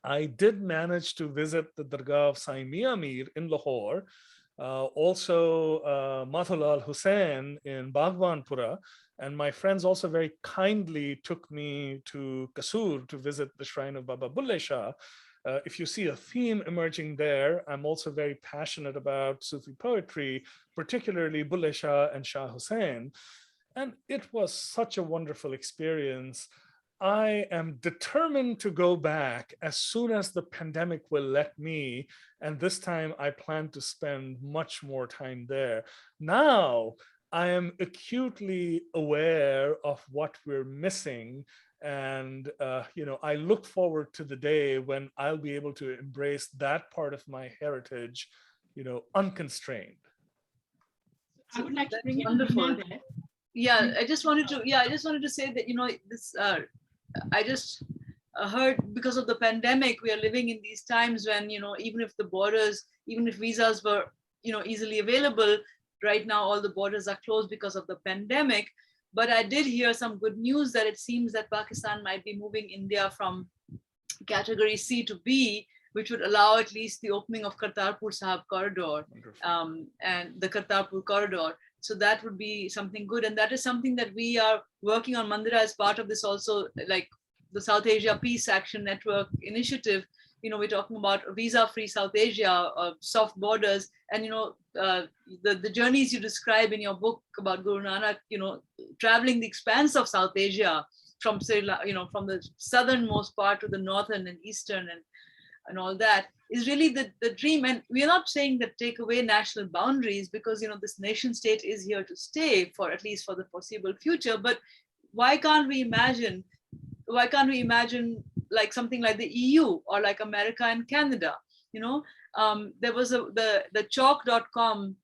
I did manage to visit the Dargah of Sai Mia Mir in Lahore, also Mathulal Hussain in Bhagwanpura, and my friends also very kindly took me to Kasur to visit the shrine of Baba Bulle Shah. If you see a theme emerging there, I'm also very passionate about Sufi poetry, particularly Bulle Shah and Shah Hussain. And it was such a wonderful experience. I am determined to go back as soon as the pandemic will let me. And this time I plan to spend much more time there. Now I am acutely aware of what we're missing. And, you know, I look forward to the day when I'll be able to embrace that part of my heritage, you know, unconstrained. I would like to bring in wonderful. Rina there. Yeah, I just wanted to say that, you know, this, I just heard because of the pandemic, we are living in these times when, you know, even if visas were, you know, easily available, right now all the borders are closed because of the pandemic. But I did hear some good news that it seems that Pakistan might be moving India from category C to B, which would allow at least the opening of Kartarpur Sahib corridor and the Kartarpur corridor. So that would be something good. And that is something that we are working on, Mandira, as part of this also, like the South Asia Peace Action Network initiative. You know, we're talking about visa-free South Asia, soft borders, and, you know, the journeys you describe in your book about Guru Nanak, you know, traveling the expanse of South Asia from, you know, from the southernmost part to the northern and eastern and all that is really the dream. And we're not saying that take away national boundaries, because, you know, this nation state is here to stay for at least for the foreseeable future. But why can't we imagine like something like the EU or like America and Canada? You know, there was the chalk.com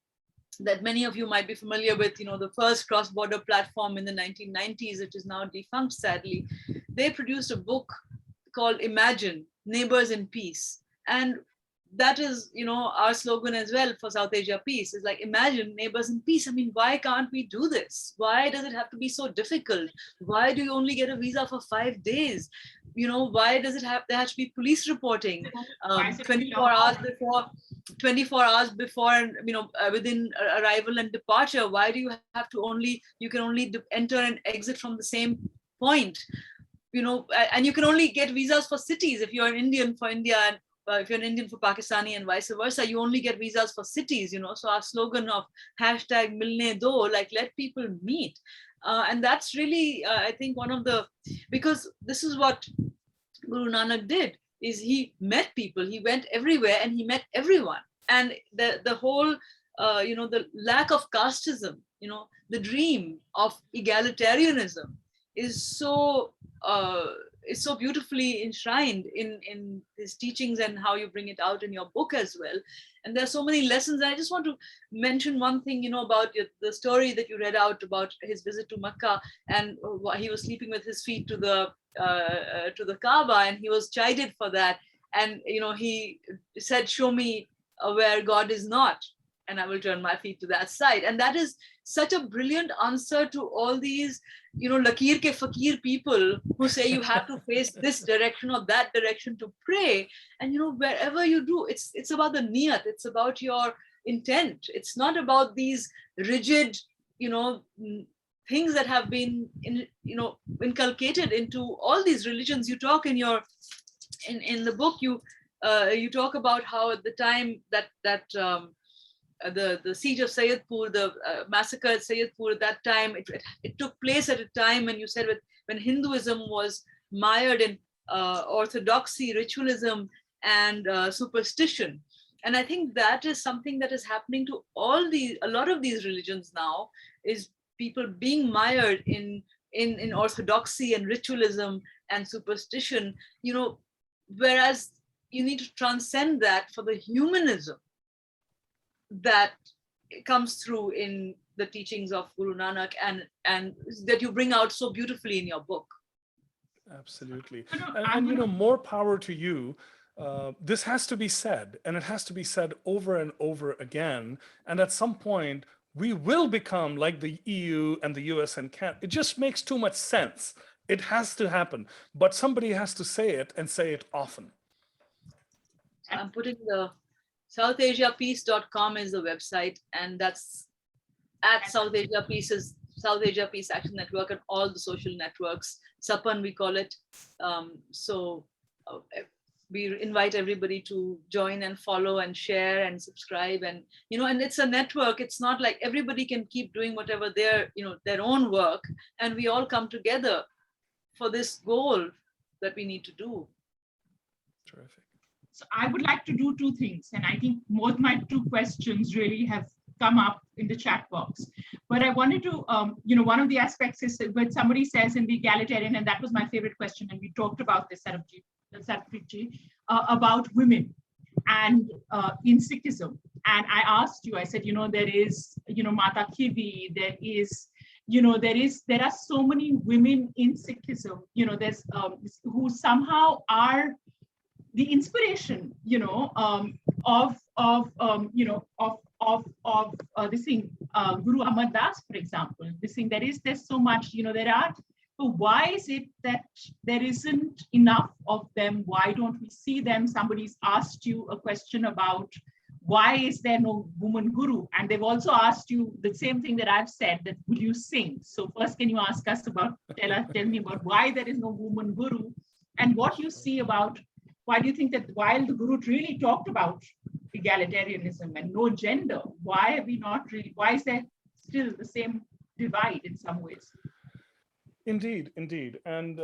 that many of you might be familiar with, you know, the first cross-border platform in the 1990s, which is now defunct, sadly. They produced a book called Imagine, Neighbors in Peace. And that is, you know, our slogan as well for South Asia Peace, is like, imagine neighbors in peace. I mean, why can't we do this? Why does it have to be so difficult? Why do you only get a visa for 5 days? You know, why does there has to be police reporting 24 hours before, and, you know, within arrival and departure? Why do you have to you can only enter and exit from the same point? You know, and you can only get visas for cities. If you're an Indian for India, and if you're an Indian for Pakistani and vice versa, you only get visas for cities, you know. So our slogan of #Milne Do, like, let people meet. And that's really, I think, one of the, because this is what Guru Nanak did is he met people, he went everywhere and he met everyone. And the whole, the lack of casteism, the dream of egalitarianism is so beautifully enshrined in his teachings and how you bring it out in your book as well. And there's so many lessons. And I just want to mention one thing, about the story that you read out about his visit to Makkah, and he was sleeping with his feet to the Kaaba, and he was chided for that. And he said, "Show me where God is not, and I will turn my feet to that side." And that is such a brilliant answer to all these, lakir ke fakir people who say you have to face this direction or that direction to pray. And wherever you do, it's about the niyat, it's about your intent. It's not about these rigid, things that have been inculcated into all these religions. You talk in the book, you talk about how at the time that the siege of Sayyidpur, the massacre at Sayyidpur, at that time, it took place at a time when you said when Hinduism was mired in orthodoxy, ritualism, and superstition. And I think that is something that is happening to a lot of these religions now, is people being mired in orthodoxy and ritualism and superstition, whereas you need to transcend that for the humanism that comes through in the teachings of Guru Nanak and that you bring out so beautifully in your book. Absolutely. And more power to you. This has to be said, and it has to be said over and over again. And at some point, we will become like the EU and the US and Canada. It just makes too much sense. It has to happen. But somebody has to say it, and say it often. I'm putting the SouthAsiaPeace.com is the website, and that's at South Asia Peace Action Network and all the social networks. SAPAN, we call it. We invite everybody to join and follow and share and subscribe, and and it's a network. It's not like everybody can keep doing whatever their own work, and we all come together for this goal that we need to do. Terrific. So I would like to do two things, and I think both my two questions really have come up in the chat box. But I wanted to, one of the aspects is when somebody says in the egalitarian, and that was my favorite question, and we talked about this, Sarbpreet ji, about women and in Sikhism. And I asked you, I said, there is, Mata Khivi, there are so many women in Sikhism, there's who somehow are the inspiration, of this thing, Guru Amar Das, for example. This thing, there's so much, there are. So why is it that there isn't enough of them? Why don't we see them? Somebody's asked you a question about why is there no woman guru? And they've also asked you the same thing that I've said, that will you sing? So first, can you ask us about, tell me about why there is no woman guru, and what you see about, why do you think that while the Guru really talked about egalitarianism and no gender, why is there still the same divide in some ways? Indeed. And,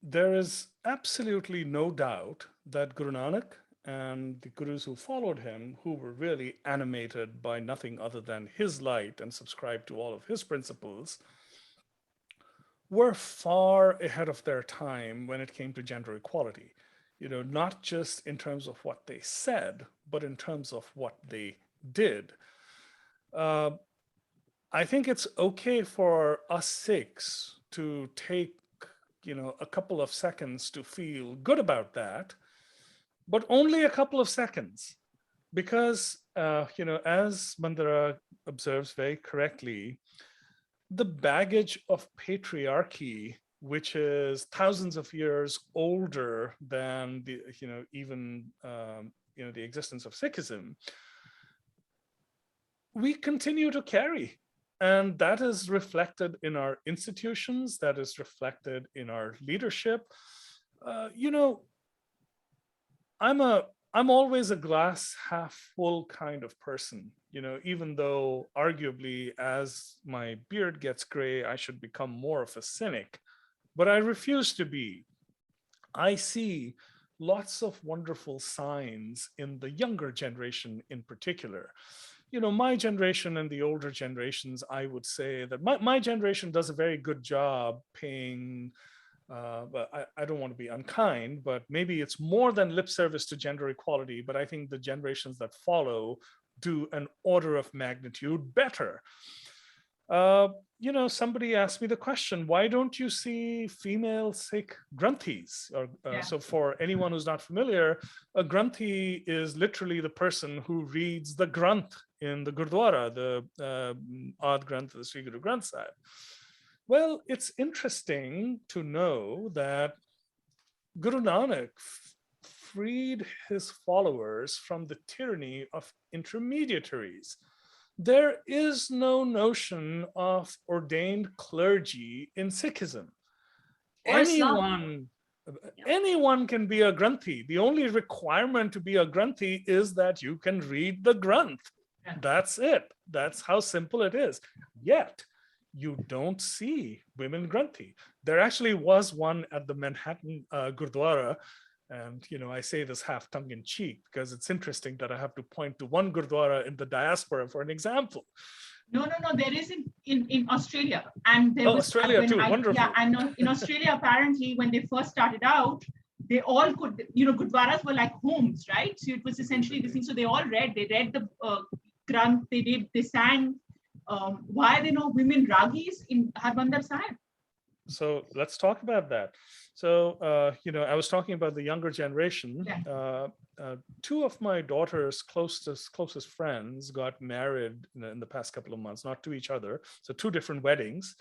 there is absolutely no doubt that Guru Nanak and the Gurus who followed him, who were really animated by nothing other than his light and subscribed to all of his principles, were far ahead of their time when it came to gender equality. Not just in terms of what they said, but in terms of what they did. I think it's okay for us Sikhs to take, a couple of seconds to feel good about that, but only a couple of seconds, because, as Mandara observes very correctly, the baggage of patriarchy, which is thousands of years older than the, the existence of Sikhism, we continue to carry. And that is reflected in our institutions, that is reflected in our leadership. I'm always a glass half full kind of person, even though arguably as my beard gets gray, I should become more of a cynic, but I refuse to be. I see lots of wonderful signs in the younger generation in particular. You know, my generation and the older generations, I would say that my generation does a very good job paying, but I don't want to be unkind, but maybe it's more than lip service to gender equality, but I think the generations that follow do an order of magnitude better. You know, somebody asked me the question, why don't you see female Sikh Grunties? Or, Yeah. So for anyone who's not familiar, a Grunti is literally the person who reads the Granth in the Gurdwara, the Ad Granth of the Sri Guru Granth Sahib. Well, it's interesting to know that Guru Nanak freed his followers from the tyranny of intermediaries. There is no notion of ordained clergy in Sikhism. Or Islam. Anyone can be a Grunti. The only requirement to be a Grunti is that you can read the Granth. That's it. That's how simple it is. Yet, you don't see women Grunti. There actually was one at the Manhattan Gurdwara. And, you know, I say this half tongue in cheek because it's interesting that I have to point to one Gurdwara in the diaspora for an example. No, there is in Australia. And there was Australia too, wonderful. Yeah, and in Australia, apparently, when they first started out, they all could, you know, Gurdwaras were like homes, right? So it was essentially the thing. So they read the Granth, they sang. Why are there no women ragis in Harbandar Sahib? So let's talk about that. So, you know, I was talking about the younger generation. Yeah. Two of my daughter's closest friends got married in the past couple of months, not to each other. So 2 different weddings.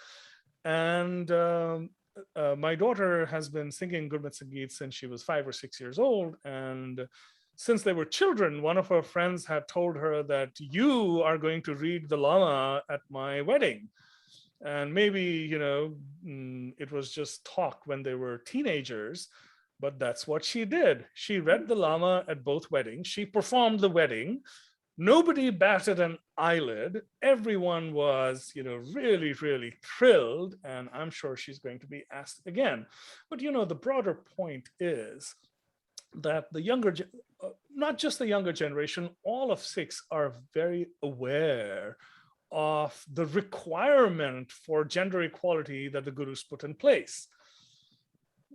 And my daughter has been singing Gurmat Sangeet since she was 5 or 6 years old. And since they were children, one of her friends had told her that you are going to read the Lama at my wedding. And maybe, you know, it was just talk when they were teenagers, but that's what she did. She read the Lama at both weddings. She performed the wedding. Nobody batted an eyelid. Everyone was, you know, really, really thrilled. And I'm sure she's going to be asked again. But, you know, the broader point is that the younger, not just the younger generation, all of Sikhs are very aware of the requirement for gender equality that the Gurus put in place.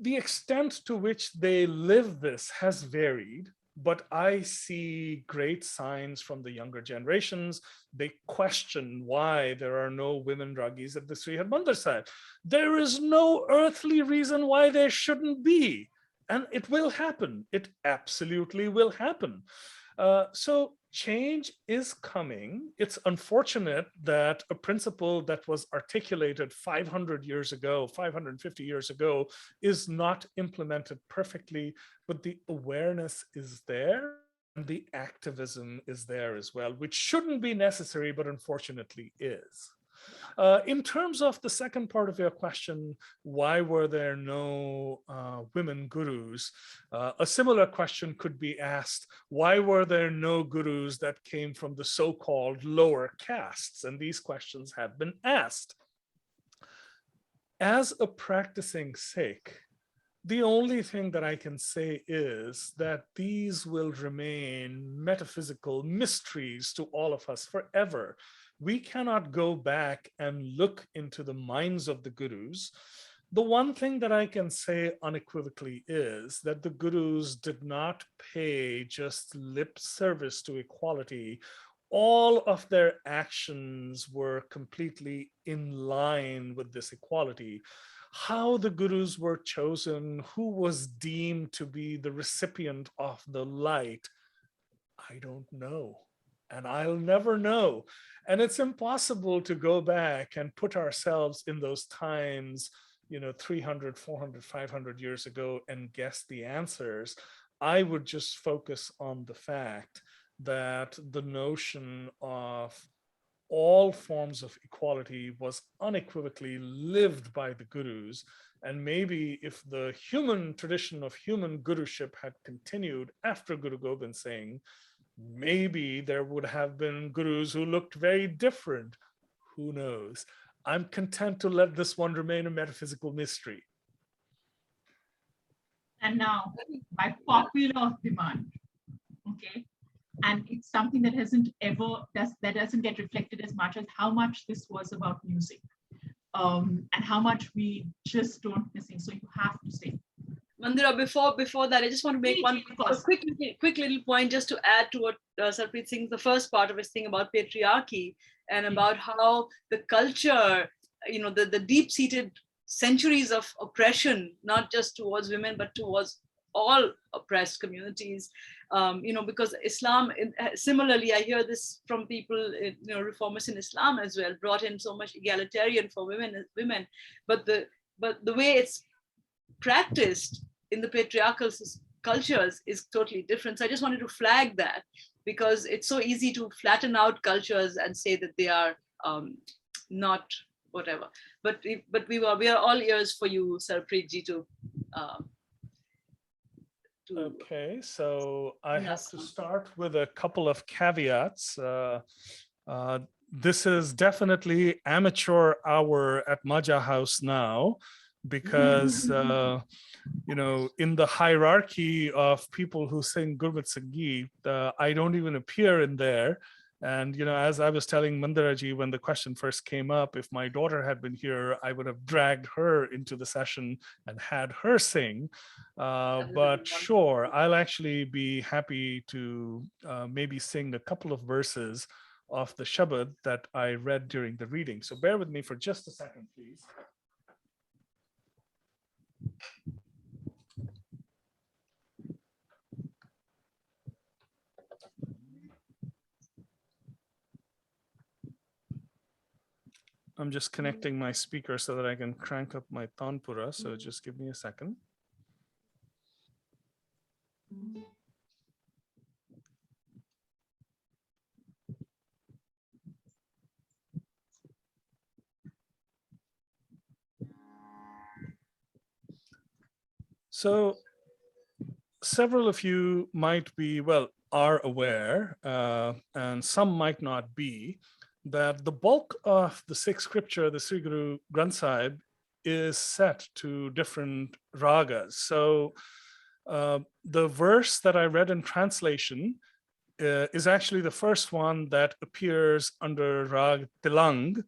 The extent to which they live this has varied, but I see great signs from the younger generations. They question why there are no women ragis at the Sri Harbandar Sahib. There is no earthly reason why there shouldn't be, and it will happen. It absolutely will happen. So change is coming. It's unfortunate that a principle that was articulated 500 years ago, 550 years ago, is not implemented perfectly, but the awareness is there and the activism is there as well, which shouldn't be necessary, but unfortunately is. In terms of the second part of your question, why were there no women gurus? A similar question could be asked, why were there no gurus that came from the so-called lower castes? And these questions have been asked. As a practicing Sikh, the only thing that I can say is that these will remain metaphysical mysteries to all of us forever. We cannot go back and look into the minds of the Gurus. The one thing that I can say unequivocally is that the Gurus did not pay just lip service to equality. All of their actions were completely in line with this equality. How the Gurus were chosen, who was deemed to be the recipient of the light, I don't know. And I'll never know. And it's impossible to go back and put ourselves in those times, 300, 400, 500 years ago and guess the answers. I would just focus on the fact that the notion of all forms of equality was unequivocally lived by the Gurus. And maybe if the human tradition of human guruship had continued after Guru Gobind Singh, maybe there would have been Gurus who looked very different. Who knows? I'm content to let this one remain a metaphysical mystery. And now, by popular demand, okay, and it's something that that doesn't get reflected as much as how much this was about music, and how much we just don't missing. So you have to say. Mandira, before that, I just want to make one quick little point just to add to what Sarbpreet Singh, the first part of his thing about patriarchy and about how the culture, the deep-seated centuries of oppression, not just towards women, but towards all oppressed communities, because Islam, similarly, I hear this from people, reformers in Islam as well, brought in so much egalitarian for women, but the way it's practiced in the patriarchal cultures is totally different. So I just wanted to flag that, because it's so easy to flatten out cultures and say that they are not whatever. But we are all ears for you, Sarbpreet ji, to okay, so I have to start with a couple of caveats. This is definitely amateur hour at Maja House now, because in the hierarchy of people who sing Gurmat Sangeet, I don't even appear in there. And as I was telling Mandiraji when the question first came up, if my daughter had been here, I would have dragged her into the session and had her sing. But sure, I'll actually be happy to maybe sing a couple of verses of the Shabad that I read during the reading. So bear with me for just a second, please. I'm just connecting my speaker so that I can crank up my Tanpura. So just give me a second. So several of you might be, are aware, and some might not be, that the bulk of the Sikh scripture, the Sri Guru Granth Sahib, is set to different ragas. So the verse that I read in translation is actually the first one that appears under rag Tilang.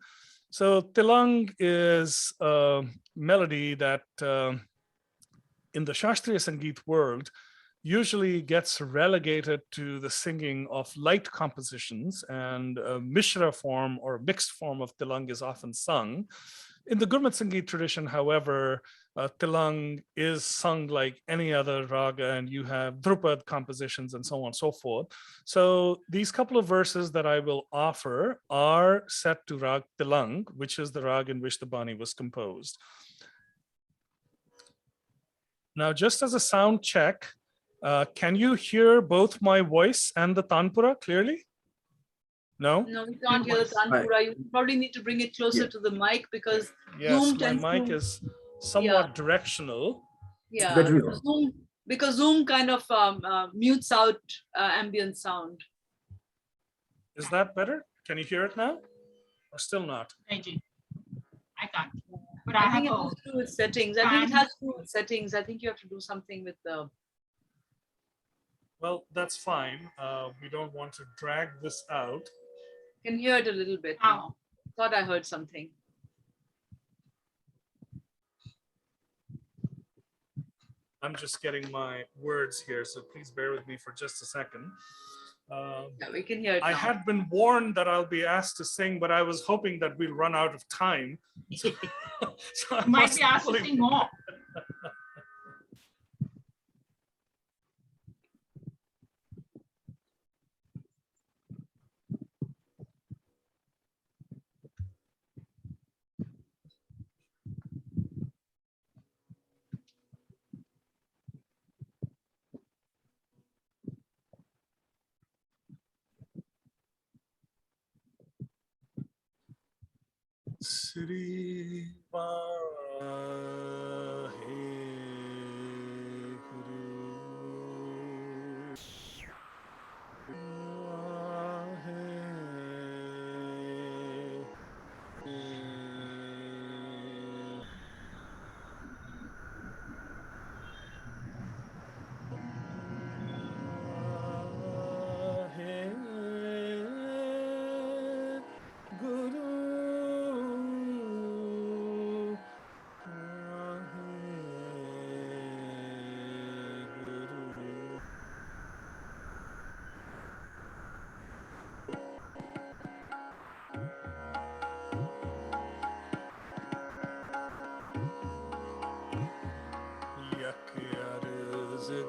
So Tilang is a melody that in the Shastriya Sangeet world usually gets relegated to the singing of light compositions, and a Mishra form or mixed form of Tilang is often sung. In the Gurmat Sangeet tradition, however, Tilang is sung like any other raga, and you have Drupad compositions and so on and so forth. So these couple of verses that I will offer are set to rag Tilang, which is the rag in which the Bani was composed. Now, just as a sound check, can you hear both my voice and the Tanpura clearly? No? No, we can't hear the Tanpura. You probably need to bring it closer to the mic, because Zoom tends my mic is somewhat directional. Yeah, because Zoom kind of mutes out ambient sound. Is that better? Can you hear it now? Or still not? I can't. But I think it has to do with settings. I think it has to do with settings. I think you have to do something with the... Well, that's fine. We don't want to drag this out. Can hear it a little bit now. Thought I heard something. I'm just getting my words here, so please bear with me for just a second. Yeah, we can hear it now. I had been warned that I'll be asked to sing, but I was hoping that we'll run out of time. So I might be asked to sing more. Sri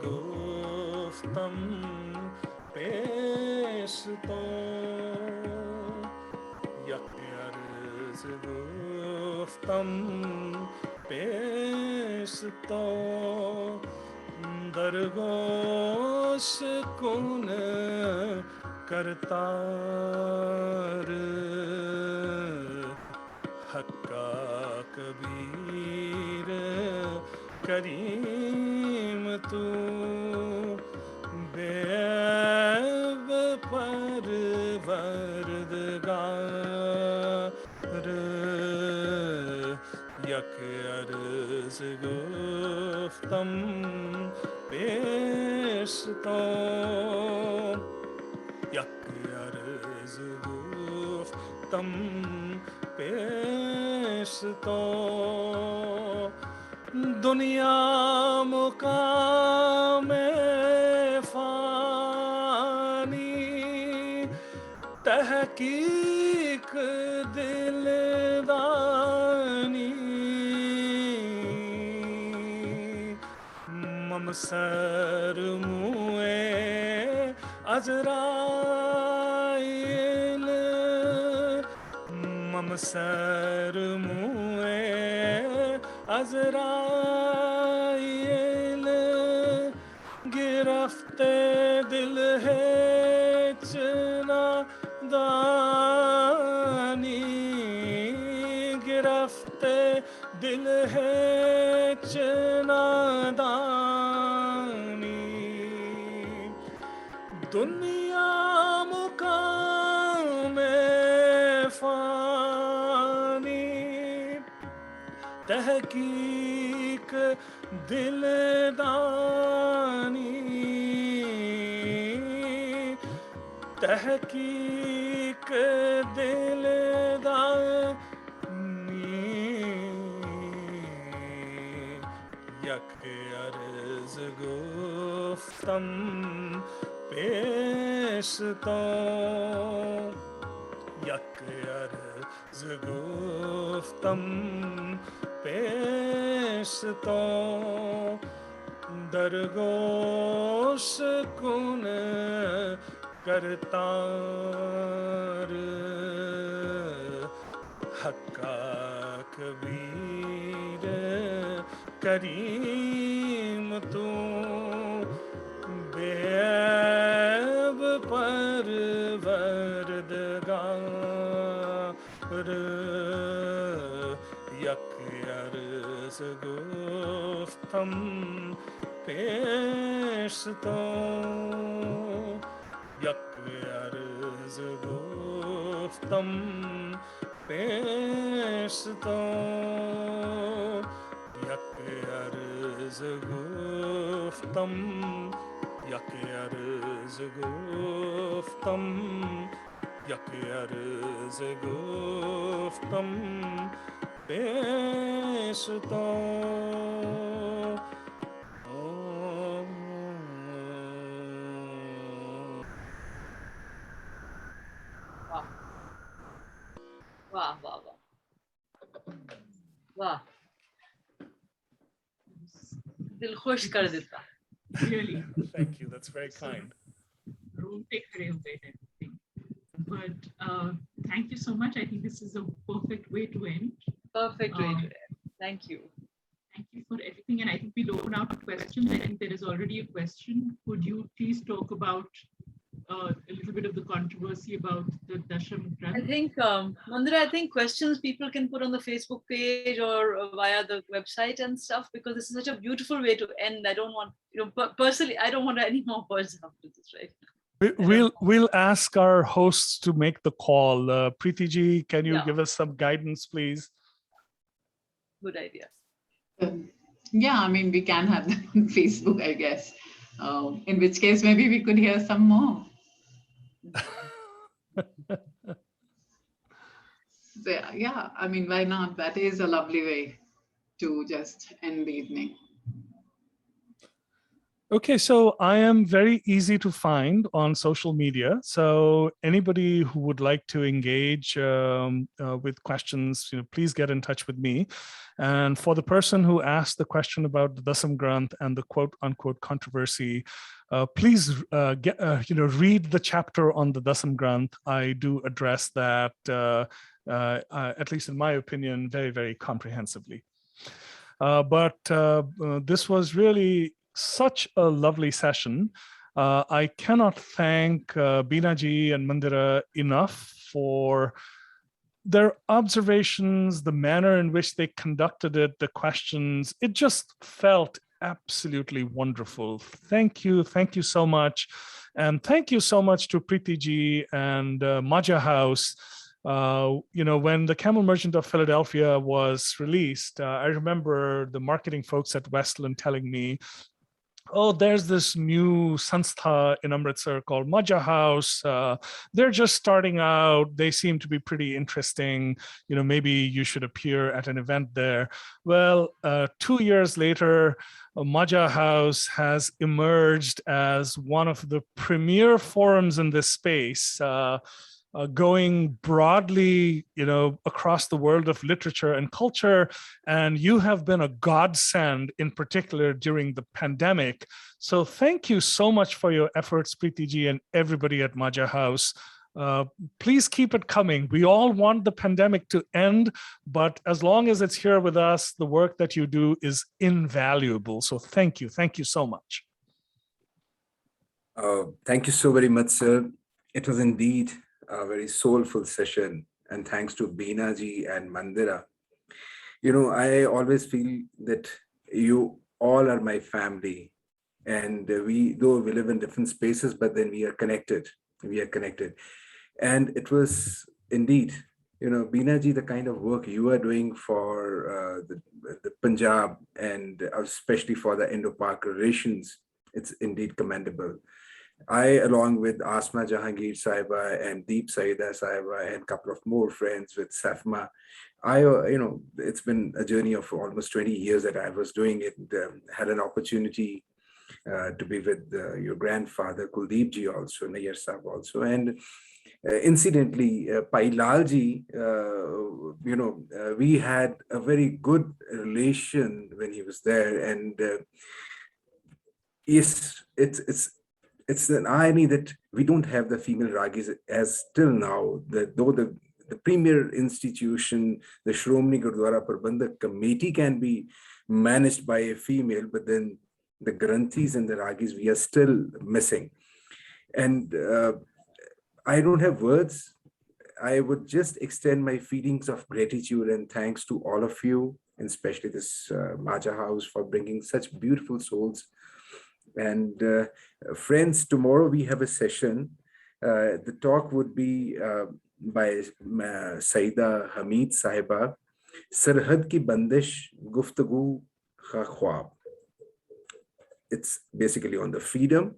guftam pesh to yak arz guftam pesh to dargosh kun kartar hakka kabir kareem tu be'ab parvardgar yak arz guftam pesh to yak arz guftam pesh to दुनिया मुकामे फानी तहकीक दिलदानी ममसर मुए अजराइल ममसर मुए अजराइल गिरफ्ते दिल है चना दानी गिरफ्ते दिल है चना दानी दुनिया मुकाम फानी तहकीक दिलदानी तहकीक दिलदानी यक अर्ज गुफ्तम पेश तो यक अर्ज गुफ्तम पेश तो दरगोश कुन करतार हक्का कबीर करीम तू बेअब परवरदगार यक अर्ज गुफ्तम पेश तो यक अर्ज गुफ्तम पेश तो यक अर्ज गुफ्तम यक अर्ज गुफ्तम यक अर्ज गुफ्तम पेश तो वाह वाह वाह वाह दिल खुश कर देता Really. Thank you, that's very kind. Room take away and everything. But thank you so much. I think this is a perfect way to end. perfect way to end. Thank you. Thank you for everything. And I think we'll open out to questions. I think there is already a question. Could you please talk about a little bit of the controversy about the Dasam I Granth? think, Mandira, I think questions people can put on the Facebook page or via the website and stuff, because this is such a beautiful way to end. I don't want, personally, I don't want any more words after this, right? We'll ask our hosts to make the call. Preeti ji, can you Yeah. give us some guidance, please? Good idea. Yeah, I mean, we can have them on Facebook, I guess. In which case, maybe we could hear some more. So, yeah, I mean, why not? That is a lovely way to just end the evening. Okay, so I am very easy to find on social media. So anybody who would like to engage with questions, please get in touch with me. And for the person who asked the question about the Dasam Granth and the quote unquote controversy, please read the chapter on the Dasam Granth. I do address that, at least in my opinion, very, very comprehensively. But this was really such a lovely session. I cannot thank Beenaji and Mandira enough for their observations, the manner in which they conducted it, the questions. It just felt absolutely wonderful. Thank you so much. And thank you so much to Preeti Ji and Maja House. When The Camel Merchant of Philadelphia was released, I remember the marketing folks at Westland telling me, oh, there's this new sanstha in Amritsar called Maja House. They're just starting out. They seem to be pretty interesting. Maybe you should appear at an event there. Well, 2 years later, Maja House has emerged as one of the premier forums in this space, going broadly, across the world of literature and culture. And you have been a godsend, in particular during the pandemic. So thank you so much for your efforts, Preeti Ji, and everybody at Maja House. Please keep it coming. We all want the pandemic to end, but as long as it's here with us, the work that you do is invaluable. So thank you so much. Thank you so very much, sir. It was indeed a very soulful session, and thanks to Beenaji and Mandira. I always feel that you all are my family, and though we live in different spaces, but then we are connected. And it was indeed, Beenaji, the kind of work you are doing for the Punjab, and especially for the Indo-Pak relations, it's indeed commendable. I, along with Asma Jahangir Sahiba and Deep Saida Sahiba and a couple of more friends with Safma, it's been a journey of almost 20 years that I was doing it. Had an opportunity to be with your grandfather, Kuldeep Ji also, Nayyar Sahib also. And incidentally, Pailal Ji, we had a very good relation when he was there. And yes, it's an irony that we don't have the female Ragis as till now, though the premier institution, the Shromani Gurdwara Prabandhak Committee, can be managed by a female, but then the Grunties and the Ragis, we are still missing. And I don't have words. I would just extend my feelings of gratitude and thanks to all of you, and especially this Maja House, for bringing such beautiful souls. And friends, tomorrow we have a session. The talk would be by Saida Hamid Sahiba, Sarhad Ki Bandish Guftagu Kha Khwab. It's basically on the freedom,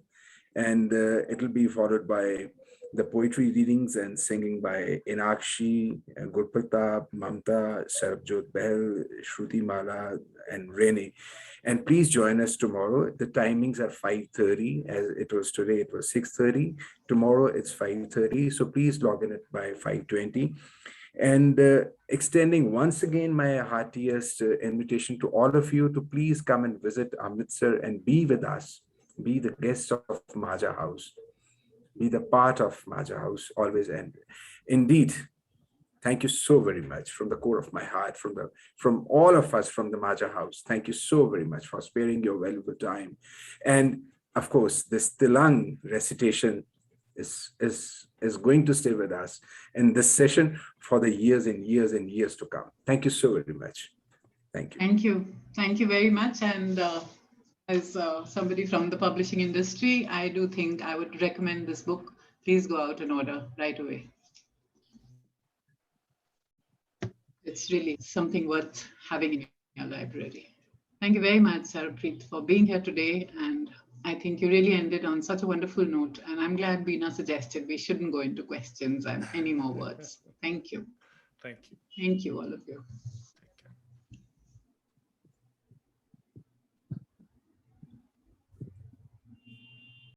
and it'll be followed by the poetry readings and singing by Inakshi, Gurpratap, Mamta, Sarabjot Behel, Shruti Mala, and Rene. And please join us tomorrow. The timings are 5:30. As it was today, it was 6:30. Tomorrow it's 5:30. So please log in by 5:20. And extending once again my heartiest invitation to all of you to please come and visit Amritsar and be with us. Be the guests of Maja House. Be the part of Maja House always. And indeed, thank you so very much from the core of my heart, from all of us from the Maja House. Thank you so very much for sparing your valuable time. And of course, this Tilang recitation is going to stay with us in this session for the years and years and years to come. Thank you so very much. Thank you. Thank you. Thank you very much. And as somebody from the publishing industry, I do think I would recommend this book. Please go out and order right away. It's really something worth having in your library. Thank you very much, Sarbpreet, for being here today. And I think you really ended on such a wonderful note. And I'm glad Beena suggested we shouldn't go into questions and any more words. Thank you. Thank you. Thank you, all of you.